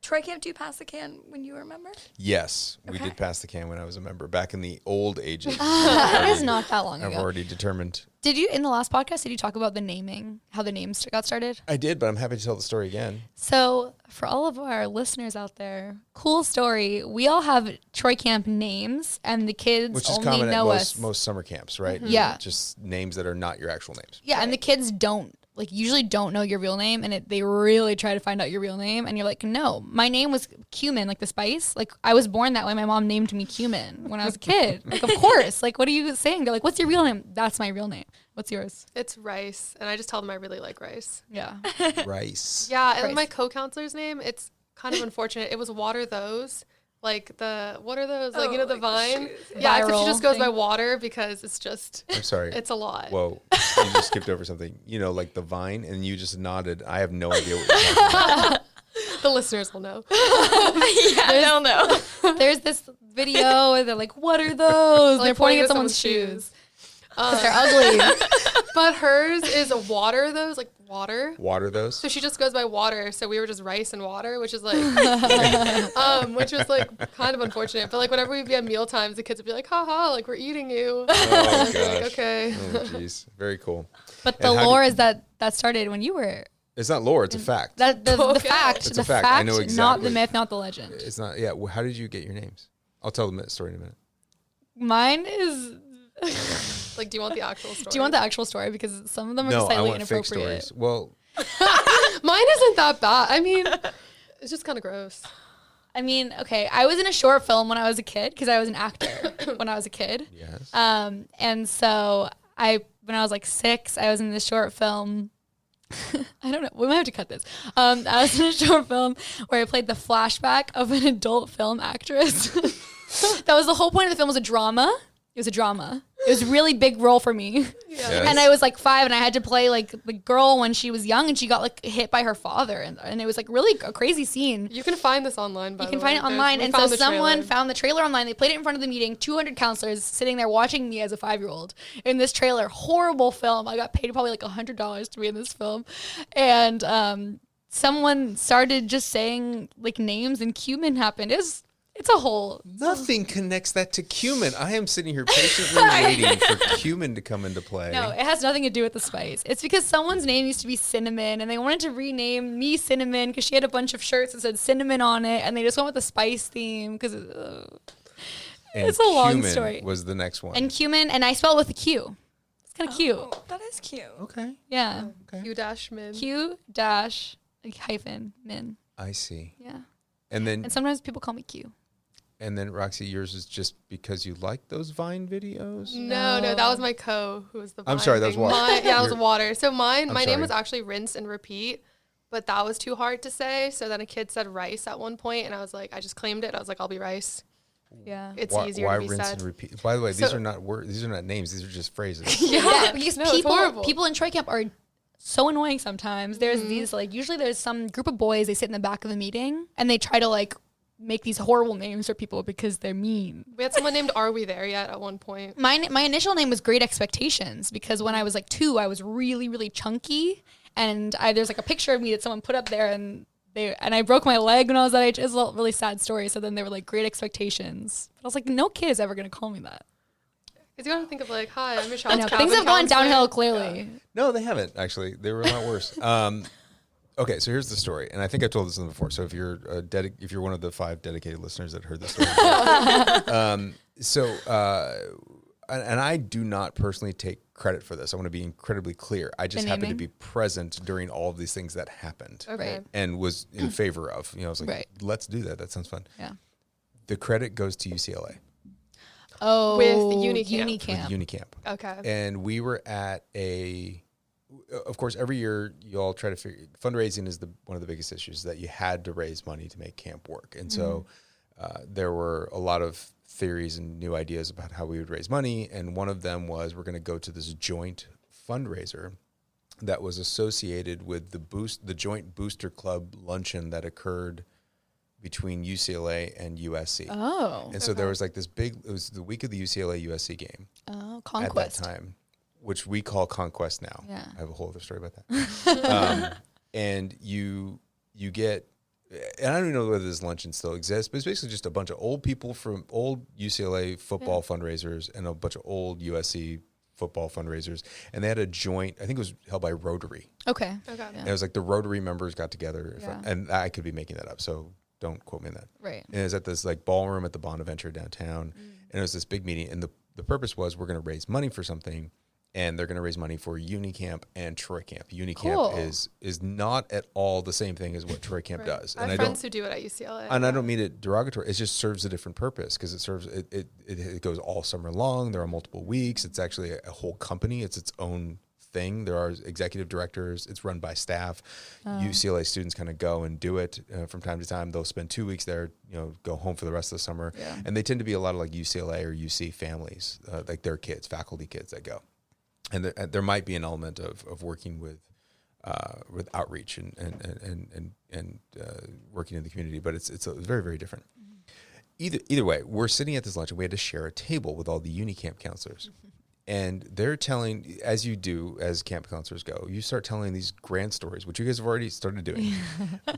Speaker 2: Troy Camp do Pass the Can when you were a member?
Speaker 1: Yes, we
Speaker 2: Okay.
Speaker 1: did Pass the Can when I was a member back in the old ages.
Speaker 3: It is not that long
Speaker 1: I've
Speaker 3: ago.
Speaker 1: already determined.
Speaker 3: Did you in the last podcast? Did you talk about the naming? How the names got started?
Speaker 1: I did, but I'm happy to tell the story again.
Speaker 3: So, for all of our listeners out there, cool story. We all have Troy Camp names, and the kids
Speaker 1: Which is
Speaker 3: only
Speaker 1: common at
Speaker 3: know us.
Speaker 1: most summer camps, right?
Speaker 3: Yeah.
Speaker 1: Just names that are not your actual names.
Speaker 3: Yeah, and the kids usually don't know your real name, and they really try to find out your real name, and you're like, no, my name was cumin, like the spice. Like, I was born that way. My mom named me cumin when I was a kid. Like, of course. Like, what are you saying? They're like, what's your real name? That's my real name. What's yours?
Speaker 4: It's rice, and I just tell them I really like rice.
Speaker 3: Yeah.
Speaker 1: Rice.
Speaker 4: Yeah, and
Speaker 3: Rice.
Speaker 4: my co-counselor's name, it's kind of unfortunate. It was Water Those. Like what are those? Like, the
Speaker 2: like the
Speaker 4: vine?
Speaker 2: shoes.
Speaker 4: Yeah, except
Speaker 3: Viral
Speaker 4: she just goes by
Speaker 3: thing.
Speaker 4: Water because it's just,
Speaker 1: I'm sorry.
Speaker 4: it's a lot.
Speaker 1: Whoa, you just skipped over something. You know, like the vine, and you just nodded. I have no idea what you're talking about.
Speaker 4: The listeners will know.
Speaker 2: Yeah, they'll know.
Speaker 3: There's this video, and they're like, what are those?
Speaker 4: Like
Speaker 3: They're pointing at
Speaker 4: someone's
Speaker 3: someone's shoes.
Speaker 4: Um,
Speaker 3: They're ugly.
Speaker 4: but hers is a Water Those, like water.
Speaker 1: Water those.
Speaker 4: So she just goes by Water. So we were just rice and water, which is like, which was like kind of unfortunate. But like whenever we'd be at meal times, the kids would be like, haha, like we're eating you.
Speaker 1: Oh,
Speaker 4: Like,
Speaker 1: gosh.
Speaker 4: okay.
Speaker 1: Oh, jeez. Very cool.
Speaker 3: But the
Speaker 1: And how
Speaker 3: lore
Speaker 1: do-
Speaker 3: is that started when you were.
Speaker 1: It's not lore, it's a fact.
Speaker 3: The
Speaker 4: Okay.
Speaker 3: fact.
Speaker 1: It's
Speaker 3: the
Speaker 1: a fact. I know
Speaker 3: not the
Speaker 1: exactly.
Speaker 3: myth, not the legend.
Speaker 1: It's not, yeah. Well, how did you get your names? I'll tell the story in a minute.
Speaker 3: Mine is.
Speaker 4: Like, do you want the actual story?
Speaker 3: Do you want the actual story? Because some of them are
Speaker 1: No, I
Speaker 3: slightly
Speaker 1: want fake
Speaker 3: inappropriate.
Speaker 1: stories. Well,
Speaker 4: Mine isn't that bad. I mean, it's just kind of gross.
Speaker 3: I mean, okay, I was in a short film when I was a kid because I was an actor when I was a kid.
Speaker 1: yes.
Speaker 3: And so when I was like 6, I was in this short film. I don't know. We might have to cut this. I was in a short film where I played the flashback of an adult film actress. That was the whole point of the film. Was a drama. It was a drama. It was a really big role for me.
Speaker 1: Yes.
Speaker 3: And I was like 5, and I had to play like the girl when she was young, and she got like hit by her father, and it was like really a crazy scene.
Speaker 4: You can find this online, by
Speaker 3: You
Speaker 4: the
Speaker 3: can
Speaker 4: way.
Speaker 3: find it
Speaker 4: There's-
Speaker 3: online.
Speaker 4: we
Speaker 3: And so
Speaker 4: found the
Speaker 3: someone
Speaker 4: trailer.
Speaker 3: found the trailer online. They played it in front of the meeting. 200 counselors sitting there watching me as a 5-year-old in this trailer. Horrible film. I got paid probably like $100 to be in this film. And someone started just saying like names, and cumin happened. It's a whole.
Speaker 1: Nothing connects that to cumin. I am sitting here patiently waiting for cumin to come into play.
Speaker 3: No, it has nothing to do with the spice. It's because someone's name used to be Cinnamon, and they wanted to rename me Cinnamon because she had a bunch of shirts that said cinnamon on it, and they just went with the spice theme because
Speaker 1: And
Speaker 3: it's a long
Speaker 1: cumin
Speaker 3: story.
Speaker 1: was the next one.
Speaker 3: and cumin, and I spell it with a Q. kind of cute.
Speaker 2: Oh, that is cute.
Speaker 1: Okay.
Speaker 3: Yeah.
Speaker 1: Okay.
Speaker 4: Q-min.
Speaker 3: Q-min.
Speaker 1: I see.
Speaker 3: Yeah.
Speaker 1: And then
Speaker 3: And sometimes people call me Q.
Speaker 1: Roxy, yours is just because you like those Vine videos?
Speaker 4: No, that was my who was the
Speaker 1: I'm
Speaker 4: Vine
Speaker 1: sorry, that was
Speaker 4: thing.
Speaker 1: Water.
Speaker 4: That was
Speaker 1: You're-
Speaker 4: Water. So my
Speaker 1: I'm
Speaker 4: name
Speaker 1: sorry.
Speaker 4: was actually Rinse and Repeat, but that was too hard to say. So then a kid said Rice at one point, and I was like, I just claimed it. I was like, I'll be Rice.
Speaker 3: Yeah.
Speaker 4: It's
Speaker 1: why,
Speaker 4: easier
Speaker 1: why
Speaker 4: to be
Speaker 1: rinse
Speaker 4: said.
Speaker 1: and repeat? By the way, these
Speaker 4: So-
Speaker 1: are not words. These are not names. These are just phrases.
Speaker 3: Yeah, because
Speaker 4: No, it's horrible.
Speaker 3: people in Troy Camp are so annoying sometimes. There's
Speaker 4: Mm-hmm.
Speaker 3: these, like, usually there's some group of boys, they sit in the back of a meeting, and they try to, like, make these horrible names for people because they're mean.
Speaker 4: We had someone named Are We There Yet at one point.
Speaker 3: My initial name was Great Expectations because when I was like 2, I was really, really chunky. And there's like a picture of me that someone put up there and I broke my leg when I was that age. It's a really sad story. So then they were like, Great Expectations. But I was like, no kid is ever going to call me that.
Speaker 4: Because you got to think of like, hi, I'm your
Speaker 3: I
Speaker 4: child's
Speaker 3: know,
Speaker 4: cabin
Speaker 3: things have gone
Speaker 4: counselor.
Speaker 3: downhill clearly.
Speaker 1: No, they haven't actually. They were a lot worse. Okay, so here's the story, and I think I told this before. So if you're if you're one of the 5 dedicated listeners that heard this story, and I do not personally take credit for this. I want to be incredibly clear. I just
Speaker 3: The
Speaker 1: happened to
Speaker 3: naming?
Speaker 1: be present during all of these things that happened,
Speaker 4: Okay.
Speaker 3: Right.
Speaker 1: and was in favor of. You know, I was like,
Speaker 3: Right.
Speaker 1: let's do that. That sounds fun.
Speaker 3: Yeah.
Speaker 1: The credit goes to UCLA
Speaker 3: Oh,
Speaker 4: With Unicamp.
Speaker 1: with Unicamp.
Speaker 4: Okay.
Speaker 1: And we were at of course, every year you all try to figure, fundraising is one of the biggest issues, that you had to raise money to make camp work. And so there were a lot of theories and new ideas about how we would raise money. And one of them was, we're going to go to this joint fundraiser that was associated with the joint booster club luncheon that occurred between UCLA and USC.
Speaker 3: Oh.
Speaker 1: And so there was like this it was the week of the UCLA USC game
Speaker 3: Oh,
Speaker 1: at
Speaker 3: Conquest.
Speaker 1: that time, which we call Conquest now.
Speaker 3: Yeah.
Speaker 1: I have a whole other story about that. And you get, and I don't even know whether this luncheon still exists, but it's basically just a bunch of old people from old UCLA football fundraisers and a bunch of old USC football fundraisers. And they had a joint, I think it was held by Rotary.
Speaker 3: Okay.
Speaker 4: Okay.
Speaker 1: And it was like the Rotary members got together.
Speaker 3: Yeah.
Speaker 1: And I could be making that up, so don't quote me on that.
Speaker 3: Right.
Speaker 1: And it was at this like ballroom at the Bonaventure downtown. And it was this big meeting. And the purpose was, we're going to raise money for something. And they're going to raise money for Unicamp and Troy Camp. Unicamp
Speaker 3: Cool.
Speaker 1: is not at all the same thing as what Troy Camp does.
Speaker 4: I have friends who do it at UCLA.
Speaker 1: And I don't mean it derogatory. It just serves a different purpose, because it goes all summer long. There are multiple weeks. It's actually a whole company. It's its own thing. There are executive directors. It's run by staff. UCLA students kind of go and do it from time to time. They'll spend 2 weeks there, go home for the rest of the summer.
Speaker 3: Yeah.
Speaker 1: And they tend to be a lot of like UCLA or UC families, like their kids, faculty kids that go. And there might be an element of working with outreach and working in the community, but it's very, very different. Either way, we're sitting at this lunch and we had to share a table with all the Unicamp counselors. And they're telling, as you do, as camp counselors go, you start telling these grand stories, which you guys have already started doing.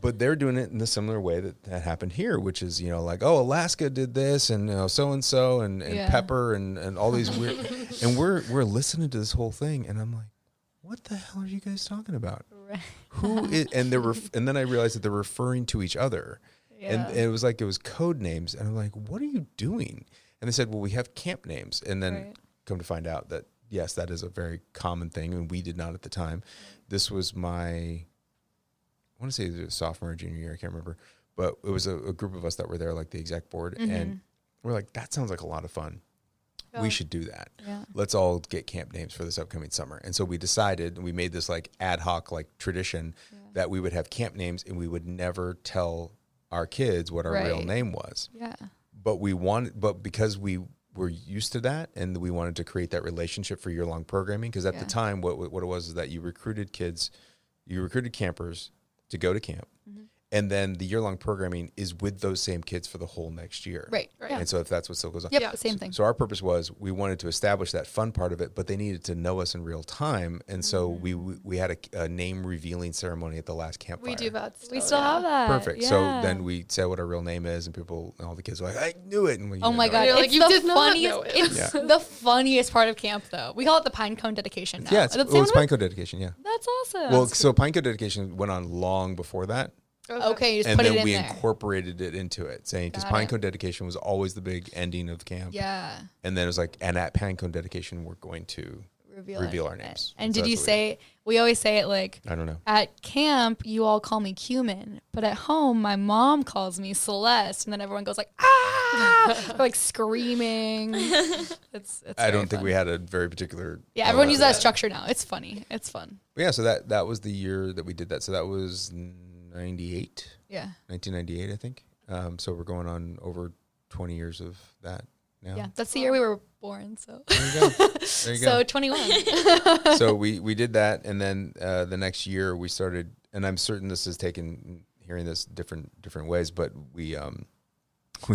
Speaker 1: But they're doing it in a similar way that happened here, which is, like, oh, Alaska did this, and so-and-so, and
Speaker 3: Yeah.
Speaker 1: Pepper, and all these weird. And we're listening to this whole thing, and I'm like, what the hell are you guys talking about?
Speaker 3: Right.
Speaker 1: Who is, and and then I realized that they're referring to each other.
Speaker 3: Yeah.
Speaker 1: And it was like, it was code names. And I'm like, what are you doing? And they said, well, we have camp names. And then
Speaker 3: Right.
Speaker 1: come to find out that, yes, that is a very common thing. And we did not at the time. This was I want to say it was sophomore or junior year. I can't remember. But it was a group of us that were there, like the exec board. And we're like, that sounds like a lot of fun.
Speaker 4: Yeah.
Speaker 1: We should do that.
Speaker 3: Yeah.
Speaker 1: Let's all get camp names for this upcoming summer. And so we decided, and we made this like ad hoc like tradition that we would have camp names and we would never tell our kids what our real
Speaker 3: Right.
Speaker 1: name was.
Speaker 3: Yeah.
Speaker 1: But because we were used to that and we wanted to create that relationship for year-long programming, because at the time what it was is that you recruited campers to go to camp. And then the year-long programming is with those same kids for the whole next year.
Speaker 3: Right.
Speaker 4: Right.
Speaker 3: Yeah.
Speaker 1: And so if that's what still goes on.
Speaker 3: Yep.
Speaker 4: Yeah.
Speaker 3: Same thing.
Speaker 1: So our purpose was, we wanted to establish that fun part of it, but they needed to know us in real time. And so we had a name revealing ceremony at the last campfire.
Speaker 4: We do that.
Speaker 3: We still have that.
Speaker 1: Perfect. So
Speaker 3: Yeah.
Speaker 1: then we said what our real name is, and all the kids were like, I knew it. And we,
Speaker 3: Oh my
Speaker 1: know
Speaker 3: god!
Speaker 1: it.
Speaker 4: You're like,
Speaker 3: It's
Speaker 4: you
Speaker 3: the
Speaker 4: did not
Speaker 3: funniest.
Speaker 4: know it.
Speaker 3: It's the funniest part of camp, though. We call it the Pine Cone dedication now.
Speaker 1: Yeah,
Speaker 3: Is that the
Speaker 1: it's
Speaker 3: same one?
Speaker 1: Pinecone dedication, yeah.
Speaker 3: That's awesome.
Speaker 1: Well, so Pinecone dedication went on long before that.
Speaker 3: okay, you just
Speaker 1: And
Speaker 3: put it
Speaker 1: then
Speaker 3: in
Speaker 1: we
Speaker 3: there.
Speaker 1: incorporated it into it, saying, because
Speaker 3: Got it.
Speaker 1: Pinecone dedication was always the big ending of camp.
Speaker 3: Yeah.
Speaker 1: And then it was like, and at Pinecone dedication, we're going to reveal our names.
Speaker 3: And
Speaker 1: So
Speaker 3: did you
Speaker 1: that's what
Speaker 3: say, we always say it like,
Speaker 1: I don't know.
Speaker 3: at camp, you all call me Cumin, but at home, my mom calls me Celeste. And then everyone goes like, ah, like screaming. It's
Speaker 1: I
Speaker 3: very
Speaker 1: don't think
Speaker 3: fun.
Speaker 1: we had a very particular.
Speaker 3: Yeah, everyone uses that structure now. It's funny. It's fun.
Speaker 1: But yeah, so that was the year that we did that. So that was 98,
Speaker 3: Yeah.
Speaker 1: 1998, I think. So we're going on over 20 years of that now.
Speaker 3: Yeah. That's the year we were born. So,
Speaker 1: There you go. There you go.
Speaker 3: so 21.
Speaker 1: So we did that, and then the next year we started, and I'm certain this has taken hearing this different ways, but we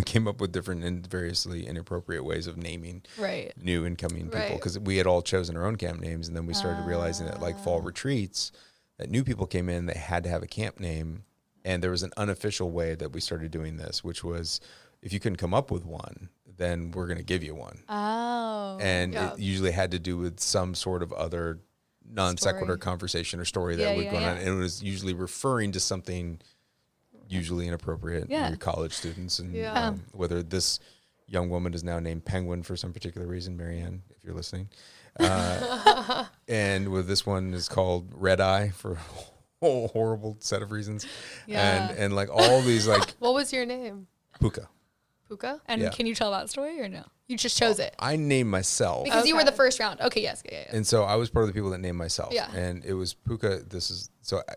Speaker 1: came up with different and variously inappropriate ways of naming
Speaker 3: Right.
Speaker 1: new incoming people,
Speaker 4: Right.
Speaker 1: because we had all chosen our own camp names, and then we started realizing that like fall retreats, that new people came in, they had to have a camp name, and there was an unofficial way that we started doing this, which was if you couldn't come up with one, then we're going to give you one.
Speaker 3: Oh.
Speaker 1: And
Speaker 4: Yeah.
Speaker 1: it usually had to do with some sort of other non sequitur
Speaker 3: Story.
Speaker 1: conversation or story that
Speaker 3: Yeah,
Speaker 1: would
Speaker 3: yeah,
Speaker 1: go on.
Speaker 3: yeah.
Speaker 1: And it was usually referring to something usually inappropriate
Speaker 3: Yeah.
Speaker 1: for college students. And
Speaker 4: Yeah.
Speaker 1: whether this young woman is now named Penguin for some particular reason, Marianne, if you're listening. And with this one is called Red Eye for a whole horrible set of reasons.
Speaker 3: Yeah.
Speaker 1: And like all these like
Speaker 4: What was your name?
Speaker 1: Puka.
Speaker 4: Puka?
Speaker 3: And
Speaker 1: Yeah.
Speaker 3: can you tell that story or no? You just chose it.
Speaker 1: I named myself.
Speaker 3: Because you were the
Speaker 4: Okay.
Speaker 3: first round. Okay, yes. Yeah.
Speaker 1: And so I was part of the people that named myself.
Speaker 3: Yeah.
Speaker 1: And it was Puka.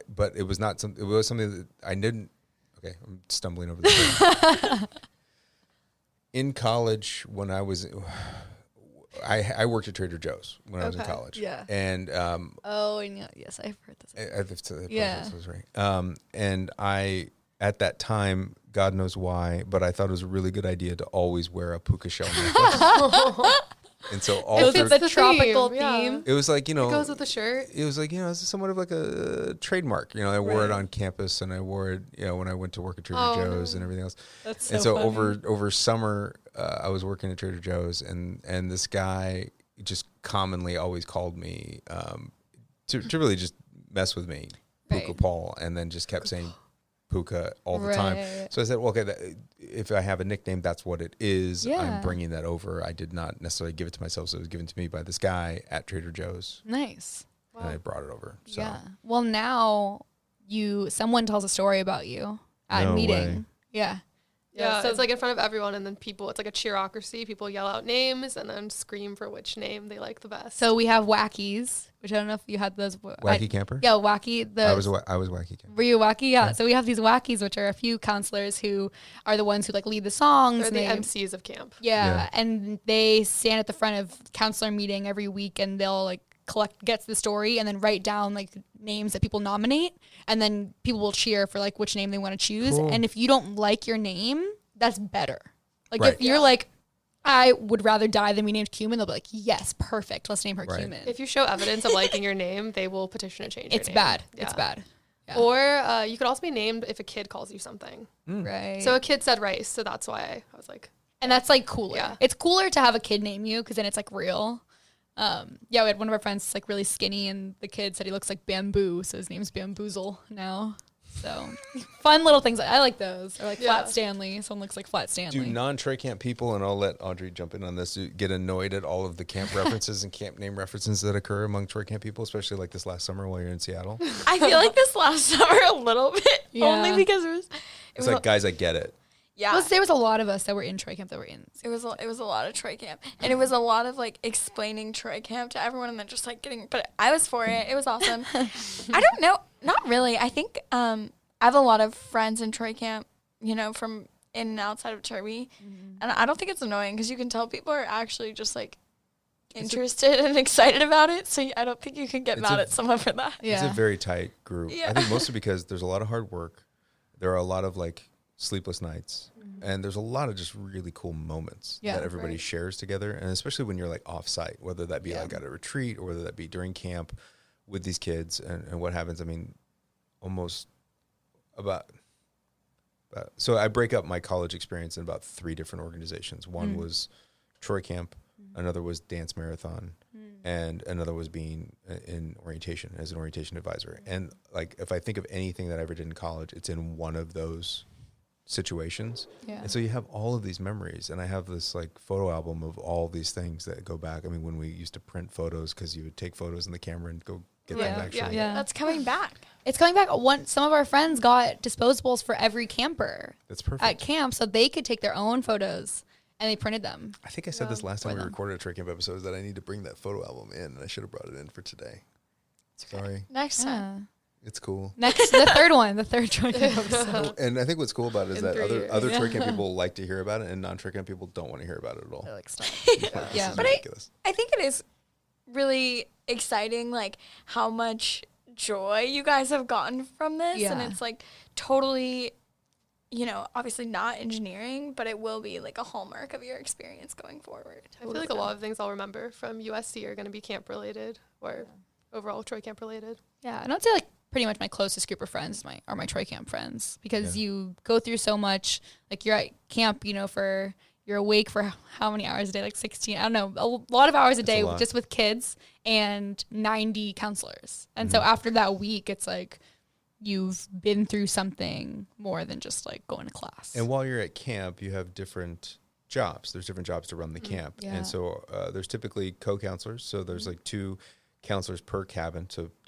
Speaker 1: But it was not it was something that I didn't. Okay, I'm stumbling over this. In college, when I was, I worked at Trader Joe's when I was in
Speaker 4: Okay.
Speaker 1: college.
Speaker 3: Yeah.
Speaker 1: And
Speaker 3: Oh, and yes, I've heard this.
Speaker 1: yeah, was right. And I at that time, God knows why, but I thought it was a really good idea to always wear a puka shell necklace. And so all
Speaker 3: It
Speaker 1: through,
Speaker 3: fits the
Speaker 4: the
Speaker 3: tropical
Speaker 4: theme, yeah.
Speaker 3: theme.
Speaker 1: it was like,
Speaker 4: It goes with the shirt.
Speaker 1: it was like, it's somewhat of like a trademark. I wore it
Speaker 3: Right.
Speaker 1: on campus, and I wore it, when I went to work at Trader
Speaker 4: Oh,
Speaker 1: Joe's
Speaker 4: no.
Speaker 1: and everything else.
Speaker 3: That's so
Speaker 1: And so
Speaker 3: funny.
Speaker 1: over summer, I was working at Trader Joe's, and this guy just commonly always called me to really just mess with me, Puka
Speaker 3: Right.
Speaker 1: Paul, and then just kept saying Puka all the time.
Speaker 3: Right.
Speaker 1: So I said, well, okay, if I have a nickname, that's what it is.
Speaker 3: Yeah.
Speaker 1: I'm bringing that over. I did not necessarily give it to myself, so it was given to me by this guy at Trader Joe's,
Speaker 3: Nice.
Speaker 1: and I brought it over. So.
Speaker 3: Yeah. Well, now someone tells a story about you at
Speaker 1: No
Speaker 3: a meeting.
Speaker 1: way.
Speaker 3: Yeah.
Speaker 4: Yeah,
Speaker 3: so
Speaker 4: it's like in front of everyone, and then it's like a cheerocracy. People yell out names and then scream for which name they like the best.
Speaker 3: So we have wackies, which I don't know if you had those.
Speaker 1: Wacky camper?
Speaker 3: Yeah, wacky.
Speaker 1: I was wacky camper.
Speaker 3: Were you wacky? Yeah. So we have these wackies, which are a few counselors who are the ones who like lead the songs.
Speaker 4: they're
Speaker 3: and
Speaker 4: the MCs of camp.
Speaker 3: Yeah, and they stand at the front of counselor meeting every week, and they'll like get the story and then write down like names that people nominate, and then people will cheer for like which name they want to choose.
Speaker 1: Cool.
Speaker 3: And if you don't like your name, that's better. Like
Speaker 1: Right.
Speaker 3: if you're like, I would rather die than be named Cumin, they'll be like, yes, perfect. Let's name her
Speaker 1: Right.
Speaker 3: Cumin.
Speaker 4: If you show evidence of liking your name, they will petition to change
Speaker 3: It's
Speaker 4: your name.
Speaker 3: bad.
Speaker 4: Yeah.
Speaker 3: It's bad. Yeah.
Speaker 4: Or you could also be named if a kid calls you something.
Speaker 3: Right.
Speaker 4: So a kid said rice, so that's why I was like,
Speaker 3: And that's like cooler.
Speaker 4: Yeah.
Speaker 3: It's cooler to have a kid name you because then it's like real. Yeah, we had one of our friends like really skinny, and the kid said he looks like Bamboo, so his name's Bamboozle now. So fun little things. I like those. Or like
Speaker 4: Yeah.
Speaker 3: Flat Stanley. Someone looks like Flat Stanley.
Speaker 1: Do non-Trey camp people, and I'll let Audrey jump in on this, get annoyed at all of the camp references and camp name references that occur among Troy camp people, especially like this last summer while you're in Seattle?
Speaker 2: I feel like this last summer a little bit,
Speaker 3: Yeah.
Speaker 2: only because it
Speaker 1: It's
Speaker 2: was
Speaker 1: like, guys, I get it.
Speaker 2: yeah.
Speaker 3: There was a lot of us that were in Troy Camp that were in.
Speaker 2: It was a lot of Troy Camp, and it was a lot of like explaining Troy Camp to everyone, and then just like getting. But I was for it. It was awesome. I don't know, not really. I think I have a lot of friends in Troy Camp, from in and outside of Turby, and I don't think it's annoying because you can tell people are actually just like interested and excited about it. So I don't think you can get
Speaker 1: It's
Speaker 2: mad
Speaker 1: a-
Speaker 2: at someone for that.
Speaker 3: Yeah.
Speaker 1: It's a very tight group.
Speaker 2: Yeah.
Speaker 1: I think mostly because there's a lot of hard work. There are a lot of like sleepless nights, and there's a lot of just really cool moments
Speaker 3: Yeah,
Speaker 1: that everybody
Speaker 3: right.
Speaker 1: shares together. And especially when you're like off site, whether that be
Speaker 3: Yeah.
Speaker 1: like at a retreat or whether that be during camp with these kids, and what happens. I mean, almost so I break up my college experience in about 3 different organizations. One was Troy Camp, another was Dance Marathon, and another was being in orientation as an orientation advisor. And like, if I think of anything that I ever did in college, it's in one of those situations.
Speaker 3: Yeah.
Speaker 1: And so you have all of these memories, and I have this like photo album of all these things that go back. I mean, when we used to print photos, because you would take photos in the camera and go get them
Speaker 4: Yeah,
Speaker 1: actually.
Speaker 3: yeah.
Speaker 2: That's coming back.
Speaker 3: It's coming back. Some of our friends got disposables for every camper
Speaker 1: That's perfect.
Speaker 3: at camp, so they could take their own photos, and they printed them.
Speaker 1: I think I said this last time
Speaker 3: For
Speaker 1: we
Speaker 3: them.
Speaker 1: recorded a Trey Camp episode, is that I need to bring that photo album in, and I should have brought it in for today. Sorry.
Speaker 2: Next time.
Speaker 1: It's cool.
Speaker 3: Next, the third Troy Camp episode.
Speaker 1: And I think what's cool about it is
Speaker 4: In
Speaker 1: that
Speaker 4: 3 years.
Speaker 1: other Trey Camp people like to hear about it, and non-Trey Camp people don't want to hear about it at all.
Speaker 3: They're like, stop.
Speaker 1: This
Speaker 3: Yeah.
Speaker 1: is
Speaker 2: But
Speaker 1: ridiculous.
Speaker 2: I think it is really exciting, like how much joy you guys have gotten from this. And
Speaker 3: Yeah.
Speaker 2: it's like totally, obviously not engineering, but it will be like a hallmark of your experience going forward.
Speaker 4: I feel like a lot of things I'll remember from USC are going to be camp related or overall Troy Camp related.
Speaker 3: Yeah, and I'd say like pretty much my closest group of friends are my Troy Camp friends, because you go through so much. Like you're at camp, you're awake for how many hours a day? Like 16, I don't know, a lot of hours a day
Speaker 1: a lot.
Speaker 3: just with kids and 90 counselors. And so after that week, it's like you've been through something more than just like going to class.
Speaker 1: And while you're at camp, you have different jobs. There's different jobs to run the camp.
Speaker 3: Yeah.
Speaker 1: And so there's typically co-counselors. So there's like 2 counselors per cabin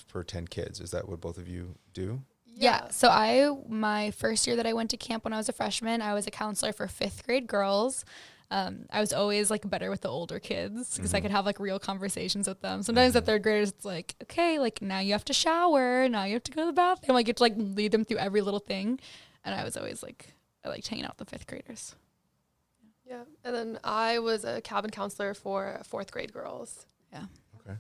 Speaker 1: per 10 kids. Is that what both of you do?
Speaker 3: Yeah. So my first year that I went to camp when I was a freshman, I was a counselor for 5th grade girls. I was always like better with the older kids because I could have like real conversations with them. Sometimes the 3rd graders, it's like, okay, like now you have to shower, now you have to go to the bathroom. I get to like lead them through every little thing. And I was always like, I liked hanging out with the 5th graders.
Speaker 4: Yeah. And then I was a cabin counselor for 4th grade girls.
Speaker 3: Yeah.
Speaker 1: Okay.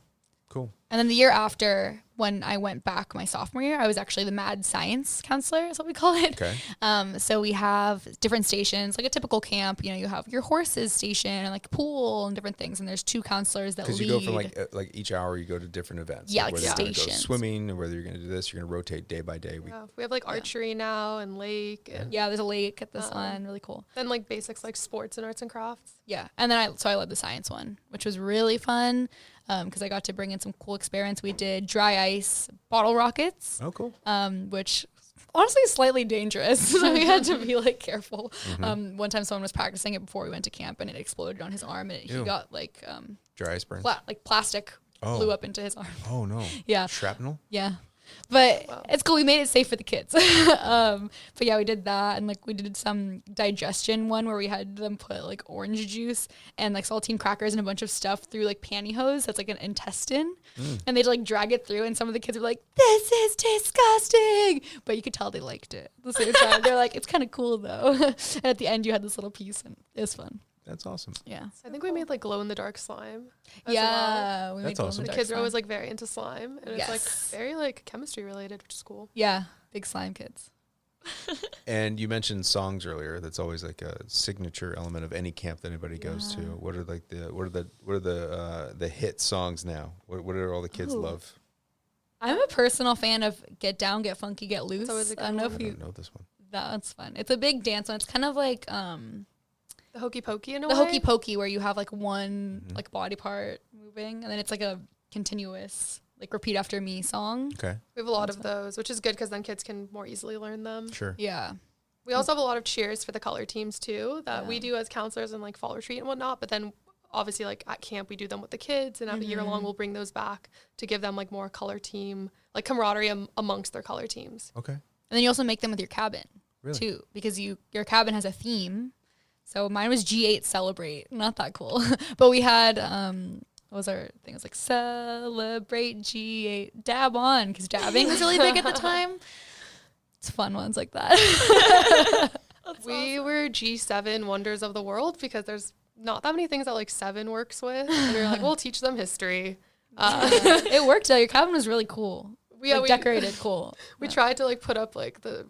Speaker 1: Cool.
Speaker 3: And then the year after, when I went back my sophomore year, I was actually the mad science counselor, is what we call it.
Speaker 1: Okay.
Speaker 3: So we have different stations, like a typical camp. You have your horses station and like pool and different things. And there's 2 counselors that lead.
Speaker 1: Because you go from like each hour you go to different events.
Speaker 3: Yeah,
Speaker 1: like
Speaker 3: like
Speaker 1: whether you're gonna go
Speaker 3: stations.
Speaker 1: swimming or whether you're going to do this, you're going to rotate day by day.
Speaker 4: We have like archery now and lake and
Speaker 3: Yeah, there's a lake at this one, really cool.
Speaker 4: then like basics like sports and arts and crafts.
Speaker 3: Yeah, and then I led the science one, which was really fun because I got to bring in some cool experiments. We did dry ice bottle rockets,
Speaker 1: Oh, cool.
Speaker 3: which honestly is slightly dangerous. So we had to be like careful. One time someone was practicing it before we went to camp, and it exploded on his arm, and he
Speaker 1: Ew.
Speaker 3: got like
Speaker 1: Dry ice burns.
Speaker 3: plastic
Speaker 1: Oh.
Speaker 3: blew up into his arm.
Speaker 1: Oh, no.
Speaker 3: Yeah.
Speaker 1: Shrapnel?
Speaker 3: Yeah. But
Speaker 4: Wow.
Speaker 3: it's cool. We made it safe for the kids. But yeah, we did that. And like we did some digestion one where we had them put like orange juice and like saltine crackers and a bunch of stuff through like pantyhose. That's like an intestine. And they'd like drag it through. And some of the kids were like, this is disgusting. But you could tell they liked it at the same time. They're like, it's kind of cool though. And at the end, you had this little piece and it was fun.
Speaker 1: That's awesome.
Speaker 3: Yeah.
Speaker 4: I think we made like glow in the dark slime. as well.
Speaker 3: Yeah. We
Speaker 1: That's
Speaker 3: made
Speaker 1: awesome.
Speaker 4: The
Speaker 3: glow-in-the-dark
Speaker 4: kids are
Speaker 3: slime.
Speaker 4: always like very into slime and it's like
Speaker 3: Yes.
Speaker 4: very like chemistry related, which is cool.
Speaker 3: Yeah. Big slime kids.
Speaker 1: And you mentioned songs earlier. That's always like a signature element of any camp that anybody goes to. What are like the hit songs now? What are all the kids
Speaker 3: Ooh.
Speaker 1: love?
Speaker 3: I'm a personal fan of Get Down, Get Funky, Get Loose.
Speaker 4: always a good
Speaker 3: I don't know
Speaker 4: one.
Speaker 3: if
Speaker 1: I
Speaker 3: you
Speaker 1: don't know this one.
Speaker 3: That's fun. It's a big dance one. It's kind of like
Speaker 4: The hokey pokey in a
Speaker 3: the
Speaker 4: way.
Speaker 3: hokey pokey where you have like one like body part moving and then it's like a continuous like repeat after me song.
Speaker 1: Okay.
Speaker 4: We have a lot of those, which is good because then kids can more easily learn them.
Speaker 1: Sure.
Speaker 3: Yeah.
Speaker 4: We also have a lot of cheers for the color teams too that we
Speaker 3: Yeah.
Speaker 4: do as counselors in like fall retreat and whatnot. But then obviously like at camp we do them with the kids, and at a year long we'll bring those back to give them like more color team like camaraderie amongst their color teams.
Speaker 1: Okay.
Speaker 3: And then you also make them with your cabin
Speaker 1: Really?
Speaker 3: too because your cabin has a theme. So mine was G8 Celebrate. Not that cool. But we had what was our thing? It was like Celebrate G8 Dab on because dabbing was really big at the time. It's fun ones like that.
Speaker 4: We were G7 Wonders of the World because there's not that many things that like 7 works with. And we were like, we'll teach them history.
Speaker 3: It worked though. Your cabin was really cool.
Speaker 4: Yeah,
Speaker 3: Like
Speaker 4: we-
Speaker 3: decorated cool.
Speaker 4: We tried to like put up like the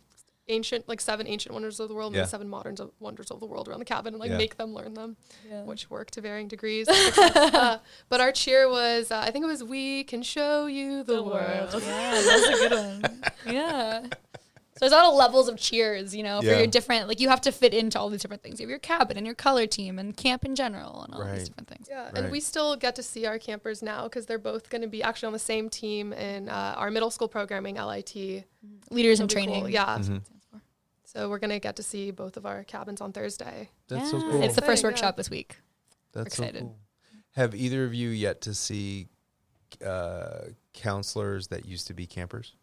Speaker 4: ancient, like 7 ancient wonders of the world and
Speaker 1: Yeah.
Speaker 4: the 7 modern wonders of the world around the cabin and like
Speaker 1: Yeah.
Speaker 4: make them learn them,
Speaker 3: Yeah.
Speaker 4: which work to varying degrees. But our cheer was, I think it was, we can show you the world.
Speaker 3: Yeah, that's a good one. Yeah. So there's a lot of levels of cheers, for
Speaker 1: Yeah.
Speaker 3: your different, like you have to fit into all these different things. You have your cabin and your color team and camp in general and all
Speaker 1: Right.
Speaker 3: these different things.
Speaker 4: Yeah,
Speaker 1: Right.
Speaker 4: and we still get to see our campers now because they're both going to be actually on the same team in our middle school programming, LIT.
Speaker 3: Leaders in
Speaker 4: It'll be
Speaker 3: training.
Speaker 4: cool. Yeah.
Speaker 1: Mm-hmm.
Speaker 4: So we're going to get to see both of our cabins on Thursday.
Speaker 1: That's so cool.
Speaker 3: It's the first
Speaker 4: Exciting,
Speaker 3: workshop this week.
Speaker 1: That's
Speaker 3: excited.
Speaker 1: so cool. Have either of you yet to see counselors that used to be campers?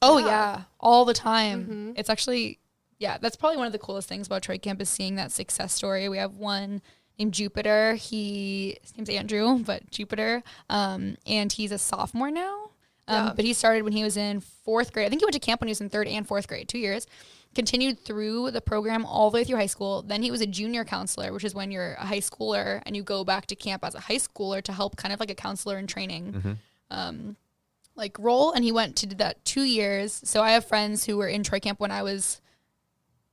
Speaker 3: Oh
Speaker 4: Yeah.
Speaker 3: yeah, all the time.
Speaker 4: Mhm.
Speaker 3: It's actually, that's probably one of the coolest things about Troy Camp is seeing that success story. We have one named Jupiter. His name's Andrew, but Jupiter. And he's a sophomore now.
Speaker 4: Yeah.
Speaker 3: But he started when he was in 4th grade. I think he went to camp when he was in 3rd and 4th grade, 2 years. Continued through the program all the way through high school. Then he was a junior counselor, which is when you're a high schooler and you go back to camp as a high schooler to help kind of like a counselor in training role. And he went to do that 2 years. So I have friends who were in Troy Camp when I was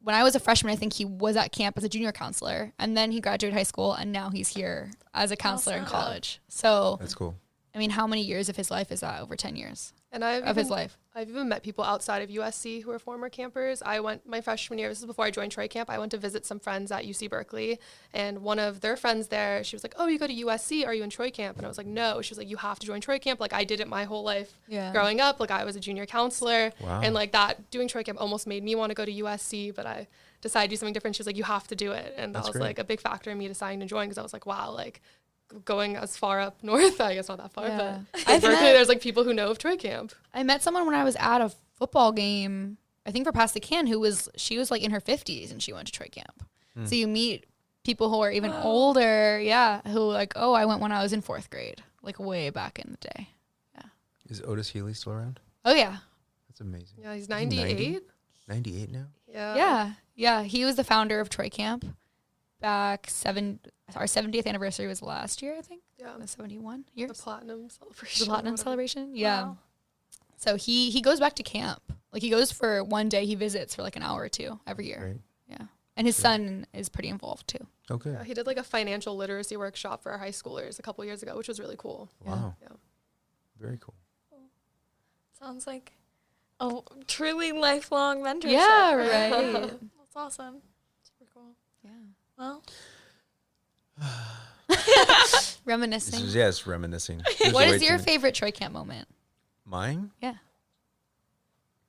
Speaker 3: a freshman. I think he was at camp as a junior counselor, and then he graduated high school, and now he's here as a counselor in
Speaker 2: Awesome.
Speaker 3: college. So
Speaker 1: That's cool.
Speaker 3: I mean, how many years of his life is that? Over 10 years
Speaker 4: And
Speaker 3: of his life.
Speaker 4: I've even met people outside of USC who are former campers. I went my freshman year, this is before I joined Troy Camp, I went to visit some friends at UC Berkeley, and one of their friends there, she was like, oh, you go to USC, are you in Troy Camp? And I was like, no. She was like, you have to join Troy Camp. Like, I did it my whole life growing up. Like, I was a junior counselor.
Speaker 1: Wow.
Speaker 4: And like that, doing Troy Camp almost made me want to go to USC, but I decided to do something different. She was like, you have to do it. And
Speaker 1: That's
Speaker 4: that was
Speaker 1: great.
Speaker 4: like a big factor in me deciding to join, because I was like, wow, like going as far up north, I guess not that far,
Speaker 3: Yeah.
Speaker 4: but
Speaker 3: I've
Speaker 4: in Berkeley,
Speaker 3: met-
Speaker 4: there's like people who know of Troy Camp.
Speaker 3: I met someone when I was at a football game, I think for Pass the Can, she was like in her 50s and she went to Troy Camp. So you meet people who are even older, who like, oh, I went when I was in 4th grade, like way back in the day.
Speaker 1: Is Otis Healy still around?
Speaker 3: Oh yeah.
Speaker 1: That's amazing.
Speaker 4: Yeah, he's
Speaker 1: 90?
Speaker 4: 98.
Speaker 1: 98 now?
Speaker 3: Yeah. He was the founder of Troy Camp back our 70th anniversary was last year, I think.
Speaker 4: Yeah.
Speaker 3: The 71
Speaker 4: The
Speaker 3: years.
Speaker 4: platinum celebration.
Speaker 3: The platinum
Speaker 4: whatever.
Speaker 3: celebration. Yeah.
Speaker 2: Wow.
Speaker 3: So he goes back to camp. Like he goes for one day, he visits for like an hour or two every year.
Speaker 1: Great.
Speaker 3: Yeah. And his son is pretty involved too.
Speaker 1: Okay.
Speaker 4: Yeah, he did like a financial literacy workshop for our high schoolers a couple years ago, which was really cool.
Speaker 1: Wow.
Speaker 4: Yeah.
Speaker 1: Very cool.
Speaker 2: Sounds like a truly lifelong mentorship.
Speaker 3: Yeah, right.
Speaker 2: That's awesome. Super cool.
Speaker 3: Yeah.
Speaker 2: Well,
Speaker 3: Reminiscing.
Speaker 1: Yes, reminiscing. There's
Speaker 3: What
Speaker 1: way
Speaker 3: is your
Speaker 1: too-
Speaker 3: favorite Troy Camp moment?
Speaker 1: Mine?
Speaker 3: Yeah.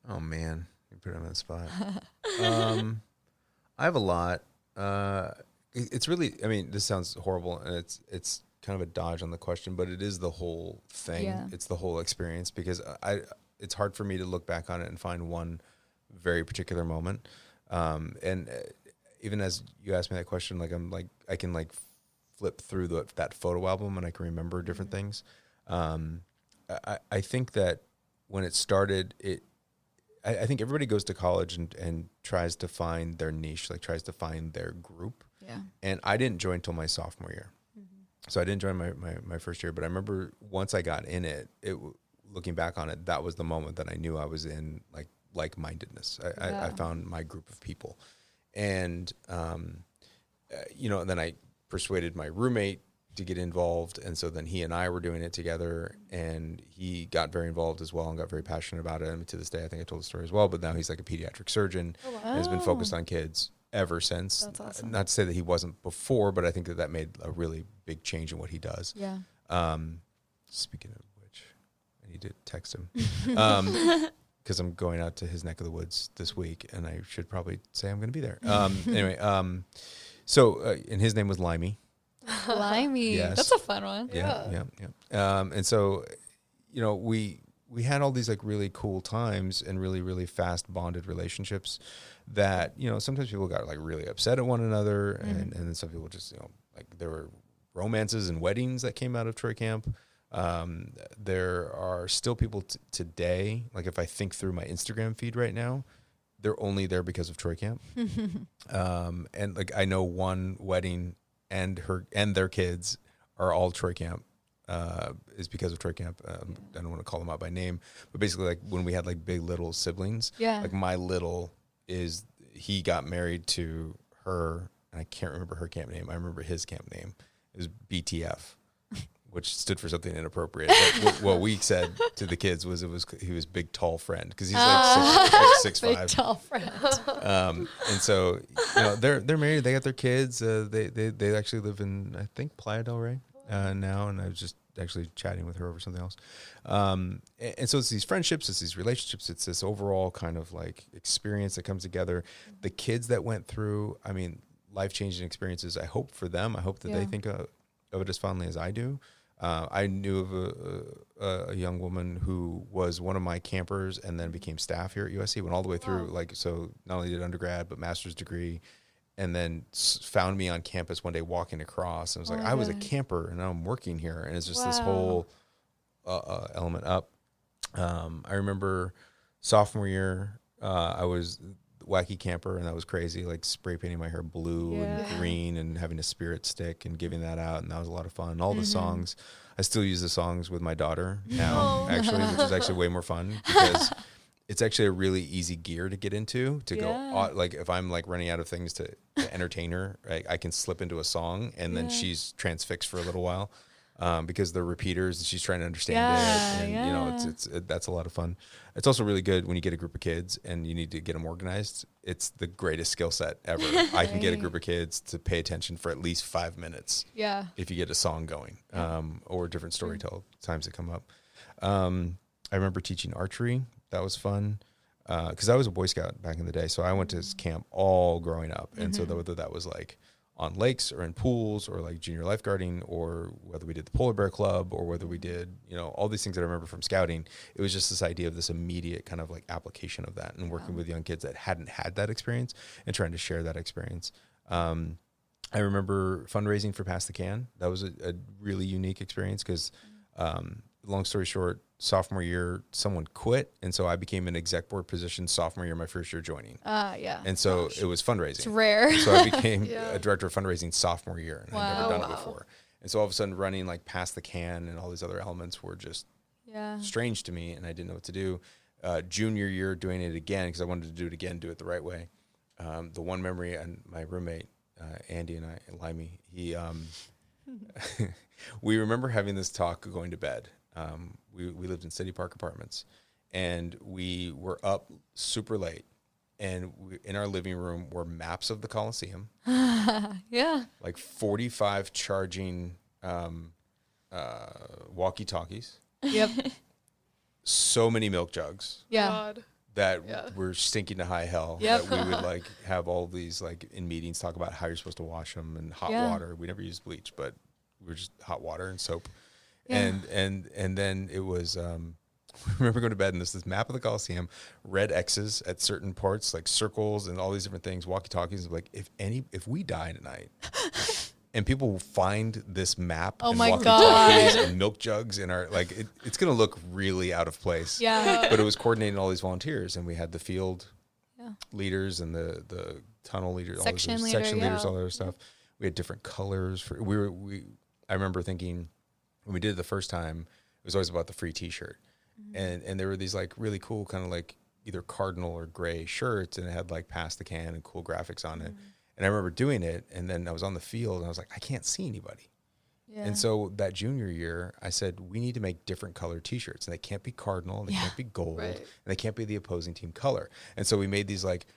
Speaker 1: Oh man, you put him on the spot. I have a lot. It's really. I mean, this sounds horrible, and it's kind of a dodge on the question, but it is the whole thing.
Speaker 3: Yeah.
Speaker 1: It's the whole experience, because it's hard for me to look back on it and find one very particular moment. And even as you asked me that question, I can flip through that photo album and I can remember different things. I think that when it started, I think everybody goes to college and tries to find their niche, like tries to find their group.
Speaker 3: Yeah.
Speaker 1: And I didn't join until my sophomore year. So I didn't join my first year, but I remember once I got in it, looking back on it, that was the moment that I knew I was in like-mindedness. I found my group of people. And, then I persuaded my roommate to get involved. And so then he and I were doing it together, and he got very involved as well and got very passionate about it. And to this day, I think I told the story as well, but now he's like a pediatric surgeon and has been focused on kids ever since.
Speaker 3: That's awesome.
Speaker 1: Not to say that he wasn't before, but I think that made a really big change in what he does.
Speaker 3: Yeah.
Speaker 1: Speaking of which, I need to text him because I'm going out to his neck of the woods this week, and I should probably say I'm going to be there. Anyway, and his name was Limey.
Speaker 3: Limey.
Speaker 1: Yes.
Speaker 3: That's a fun one.
Speaker 1: Yeah. And so, we had all these like really cool times and really, really fast bonded relationships that, sometimes people got like really upset at one another. And then some people just, there were romances and weddings that came out of Troy Camp. There are still people today, like if I think through my Instagram feed right now, they're only there because of Troy Camp. And like I know one wedding and their kids are all Troy Camp. Is because of Troy Camp. I don't want to call them out by name, but basically like when we had like big little siblings, like my little he got married to her, and I can't remember her camp name. I remember his camp name. It was BTF, which stood for something inappropriate. But what we said to the kids was he was big tall friend, because he's like 6'5".
Speaker 3: Big tall friend.
Speaker 1: And so they're married. They got their kids. They actually live in, I think, Playa del Rey now, and I was just actually chatting with her over something else. And so it's these friendships, it's these relationships, it's this overall kind of like experience that comes together. The kids that went through, I mean, life-changing experiences, I hope for them. I hope that they think of it as fondly as I do. I knew of a young woman who was one of my campers and then became staff here at USC, went all the way through, like, so not only did undergrad, but master's degree, and then found me on campus one day walking across and was like, I was a camper and now I'm working here. And it's just this whole element up. I remember sophomore year, I was wacky camper, and that was crazy, like spray painting my hair blue and green and having a spirit stick and giving that out, and that was a lot of fun. All the songs, I still use the songs with my daughter now, actually, which is actually way more fun because it's actually a really easy gear to get into, to go, like if I'm like running out of things to entertain her, I can slip into a song and then she's transfixed for a little while. Because they're repeaters and she's trying to understand it, and you know, that's a lot of fun. It's also really good when you get a group of kids and you need to get them organized. It's the greatest skill set ever. I can get a group of kids to pay attention for at least 5 minutes. Yeah. If you get a song going, or different storytell times that come up. I remember teaching archery. That was fun. Because I was a Boy Scout back in the day, so I went to camp all growing up, and so whether that was like on lakes or in pools or like junior lifeguarding, or whether we did the Polar Bear Club or whether we did, you know, all these things that I remember from scouting, it was just this idea of this immediate kind of like application of that and working with young kids that hadn't had that experience and trying to share that experience. I remember fundraising for Pass the Can. That was a really unique experience because, long story short, sophomore year, someone quit. And so I became an exec board position sophomore year, my first year joining. And so it was fundraising.
Speaker 3: It's rare.
Speaker 1: So I became a director of fundraising sophomore year, and I'd never done it before. And so all of a sudden running like Pass the Can and all these other elements were just strange to me, and I didn't know what to do. Junior year doing it again, because I wanted to do it again, do it the right way. The one memory, and my roommate, Andy and I, Limey, we remember having this talk going to bed. We lived in City Park Apartments, and we were up super late, and in our living room were maps of the Coliseum. Like 45 charging walkie-talkies. Yep. So many milk jugs.
Speaker 4: God.
Speaker 1: That were stinking to high hell. That we would like have all these like in meetings talk about how you're supposed to wash them, and hot water. We never used bleach, but we were just hot water and soap. And then it was, I remember going to bed and this map of the Coliseum, red X's at certain parts, like circles and all these different things, walkie-talkies. Like if we die tonight and people will find this map and walkie-talkies and milk jugs in our, like, it's going to look really out of place. But it was coordinating all these volunteers, and we had the field leaders and the tunnel leaders, section leaders, all that other stuff. We had different colors for, I remember thinking, when we did it the first time, it was always about the free T-shirt, and there were these like really cool kind of like either cardinal or gray shirts, and it had like Pass the Can and cool graphics on it. And I remember doing it, and then I was on the field, and I was like, I can't see anybody. And so that junior year, I said, we need to make different colored T-shirts, and they can't be cardinal, and they can't be gold, and they can't be the opposing team color. And so we made these like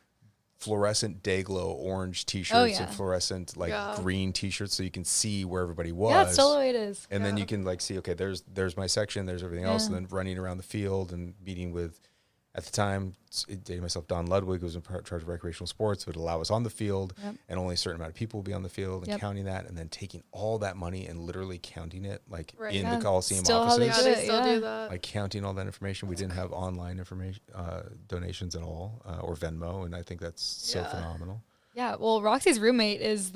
Speaker 1: fluorescent Dayglow orange T-shirts and fluorescent like green T-shirts, so you can see where everybody was.
Speaker 3: Yeah, that's still the way it is.
Speaker 1: And then you can like see, okay, there's my section, there's everything else, and then running around the field and meeting with, at the time, dating myself, Don Ludwig, who was in charge of recreational sports, would allow us on the field, and only a certain amount of people would be on the field, and counting that, and then taking all that money and literally counting it, like in the Coliseum offices.
Speaker 4: They still do that.
Speaker 1: Like counting all that information. We didn't have online information, donations at all, or Venmo, and I think that's so phenomenal.
Speaker 3: Yeah, well, Roxy's roommate is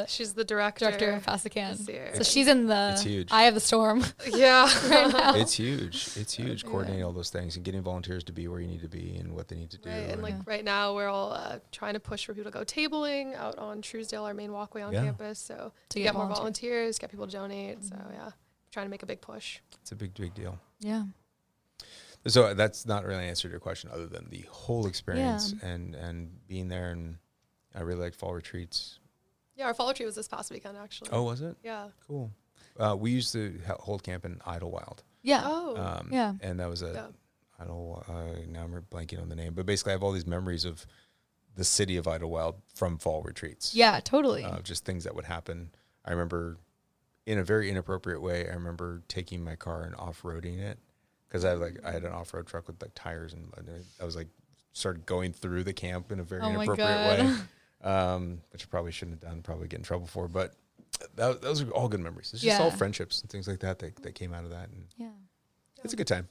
Speaker 4: she's the director
Speaker 3: of Pass the Can. So she's in the eye of the storm.
Speaker 4: Right now.
Speaker 1: It's huge coordinating all those things and getting volunteers to be where you need to be and what they need to do.
Speaker 4: And like right now we're all trying to push for people to go tabling out on Truesdale, our main walkway on campus. So to get more volunteers, get people to donate. So trying to make a big push.
Speaker 1: It's a big deal.
Speaker 3: Yeah.
Speaker 1: So that's not really an answer to your question, other than the whole experience and being there, and I really like fall retreats.
Speaker 4: Yeah, our fall retreat was this past weekend, actually.
Speaker 1: Oh, was it?
Speaker 4: Yeah.
Speaker 1: Cool. We used to hold camp in Idlewild.
Speaker 3: Yeah.
Speaker 1: And that was now I'm blanking on the name, but basically I have all these memories of the city of Idlewild from fall retreats.
Speaker 3: Yeah, totally.
Speaker 1: Just things that would happen. I remember in a very inappropriate way, I remember taking my car and off-roading it because I had an off-road truck with like tires, and I was like started going through the camp in a very inappropriate way, which I probably shouldn't have done, probably get in trouble for. But those are all good memories. It's just all friendships and things like that that came out of that. And it's a good time.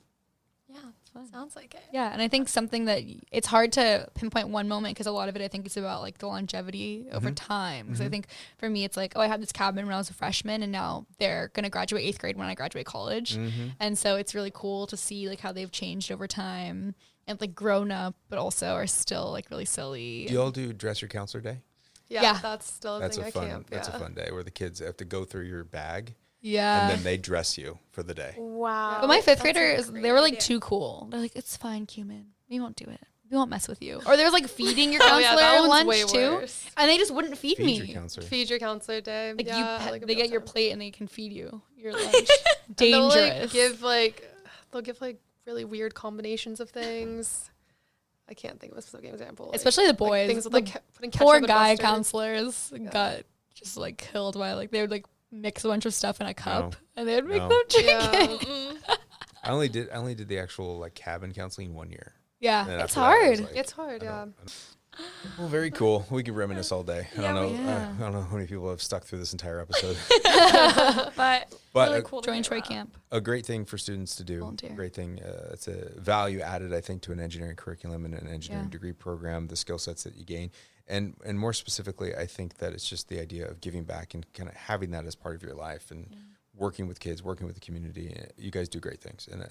Speaker 2: Yeah, it's fun. Sounds like it.
Speaker 3: Yeah, and I think something that it's hard to pinpoint one moment because a lot of it I think is about like the longevity over time. Because I think for me it's like, oh, I had this cabin when I was a freshman, and now they're gonna graduate 8th grade when I graduate college, and so it's really cool to see like how they've changed over time and like grown up, but also are still like really silly.
Speaker 1: Do y'all do dress your counselor day?
Speaker 4: Yeah, that's still a thing at camp.
Speaker 1: That's a fun day where the kids have to go through your bag.
Speaker 3: Yeah.
Speaker 1: And then they dress you for the day.
Speaker 2: Wow.
Speaker 3: But my 5th graders, they were like too cool. They're like, it's fine, Cumin. We won't do it. We won't mess with you. Or there was like feeding your counselor lunch too. And they just wouldn't feed me.
Speaker 1: Your counselor.
Speaker 4: Feed your counselor day.
Speaker 3: Like they get your plate and they can feed you your lunch. Dangerous.
Speaker 4: They'll give really weird combinations of things. I can't think of a specific example.
Speaker 3: Especially the boys.
Speaker 4: Things with putting ketchup
Speaker 3: poor
Speaker 4: and
Speaker 3: guy
Speaker 4: mustard.
Speaker 3: Counselors got just like killed by like they would like mix a bunch of stuff in a cup and they would make them drink it.
Speaker 1: I only did the actual like cabin counseling 1 year.
Speaker 3: Yeah,
Speaker 1: And
Speaker 3: it's hard.
Speaker 4: It's hard, yeah.
Speaker 1: Well, very cool. We could reminisce all day. I don't know.
Speaker 3: Yeah.
Speaker 1: I don't know how many people have stuck through this entire episode.
Speaker 2: But really cool to
Speaker 3: Join
Speaker 2: hear
Speaker 3: Troy
Speaker 2: about.
Speaker 3: Camp.
Speaker 1: A great thing for students to do.
Speaker 3: Volunteer.
Speaker 1: Great thing. It's a value added, I think, to an engineering curriculum and an engineering degree program. The skill sets that you gain, and more specifically, I think that it's just the idea of giving back and kind of having that as part of your life and working with kids, working with the community. You guys do great things. And I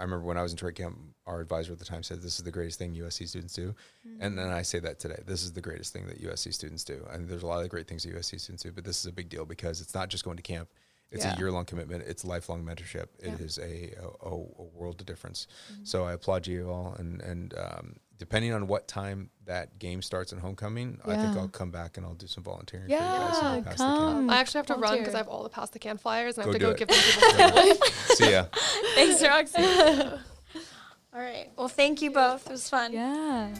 Speaker 1: remember when I was in Troy Camp, our advisor at the time said, "This is the greatest thing USC students do." And then I say that today. This is the greatest thing that USC students do. And there's a lot of great things that USC students do, but this is a big deal because it's not just going to camp. It's a year-long commitment. It's lifelong mentorship. It is a world of difference. So I applaud you all. And depending on what time that game starts in homecoming, I think I'll come back and I'll do some volunteering for you guys. And pass the camp.
Speaker 4: I actually have to run because I have all the Pass the Can flyers and I have to
Speaker 1: Go
Speaker 4: go
Speaker 1: do
Speaker 4: give them to people.
Speaker 1: See ya.
Speaker 2: Thanks, Roxy. All right. Well, thank you both. It was fun.
Speaker 3: Yeah.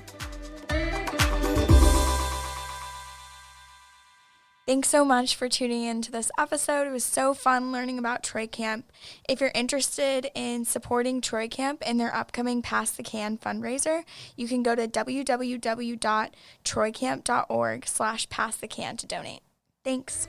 Speaker 2: Thanks so much for tuning in to this episode. It was so fun learning about Troy Camp. If you're interested in supporting Troy Camp in their upcoming Pass the Can fundraiser, you can go to www.troycamp.org/passthecan to donate. Thanks.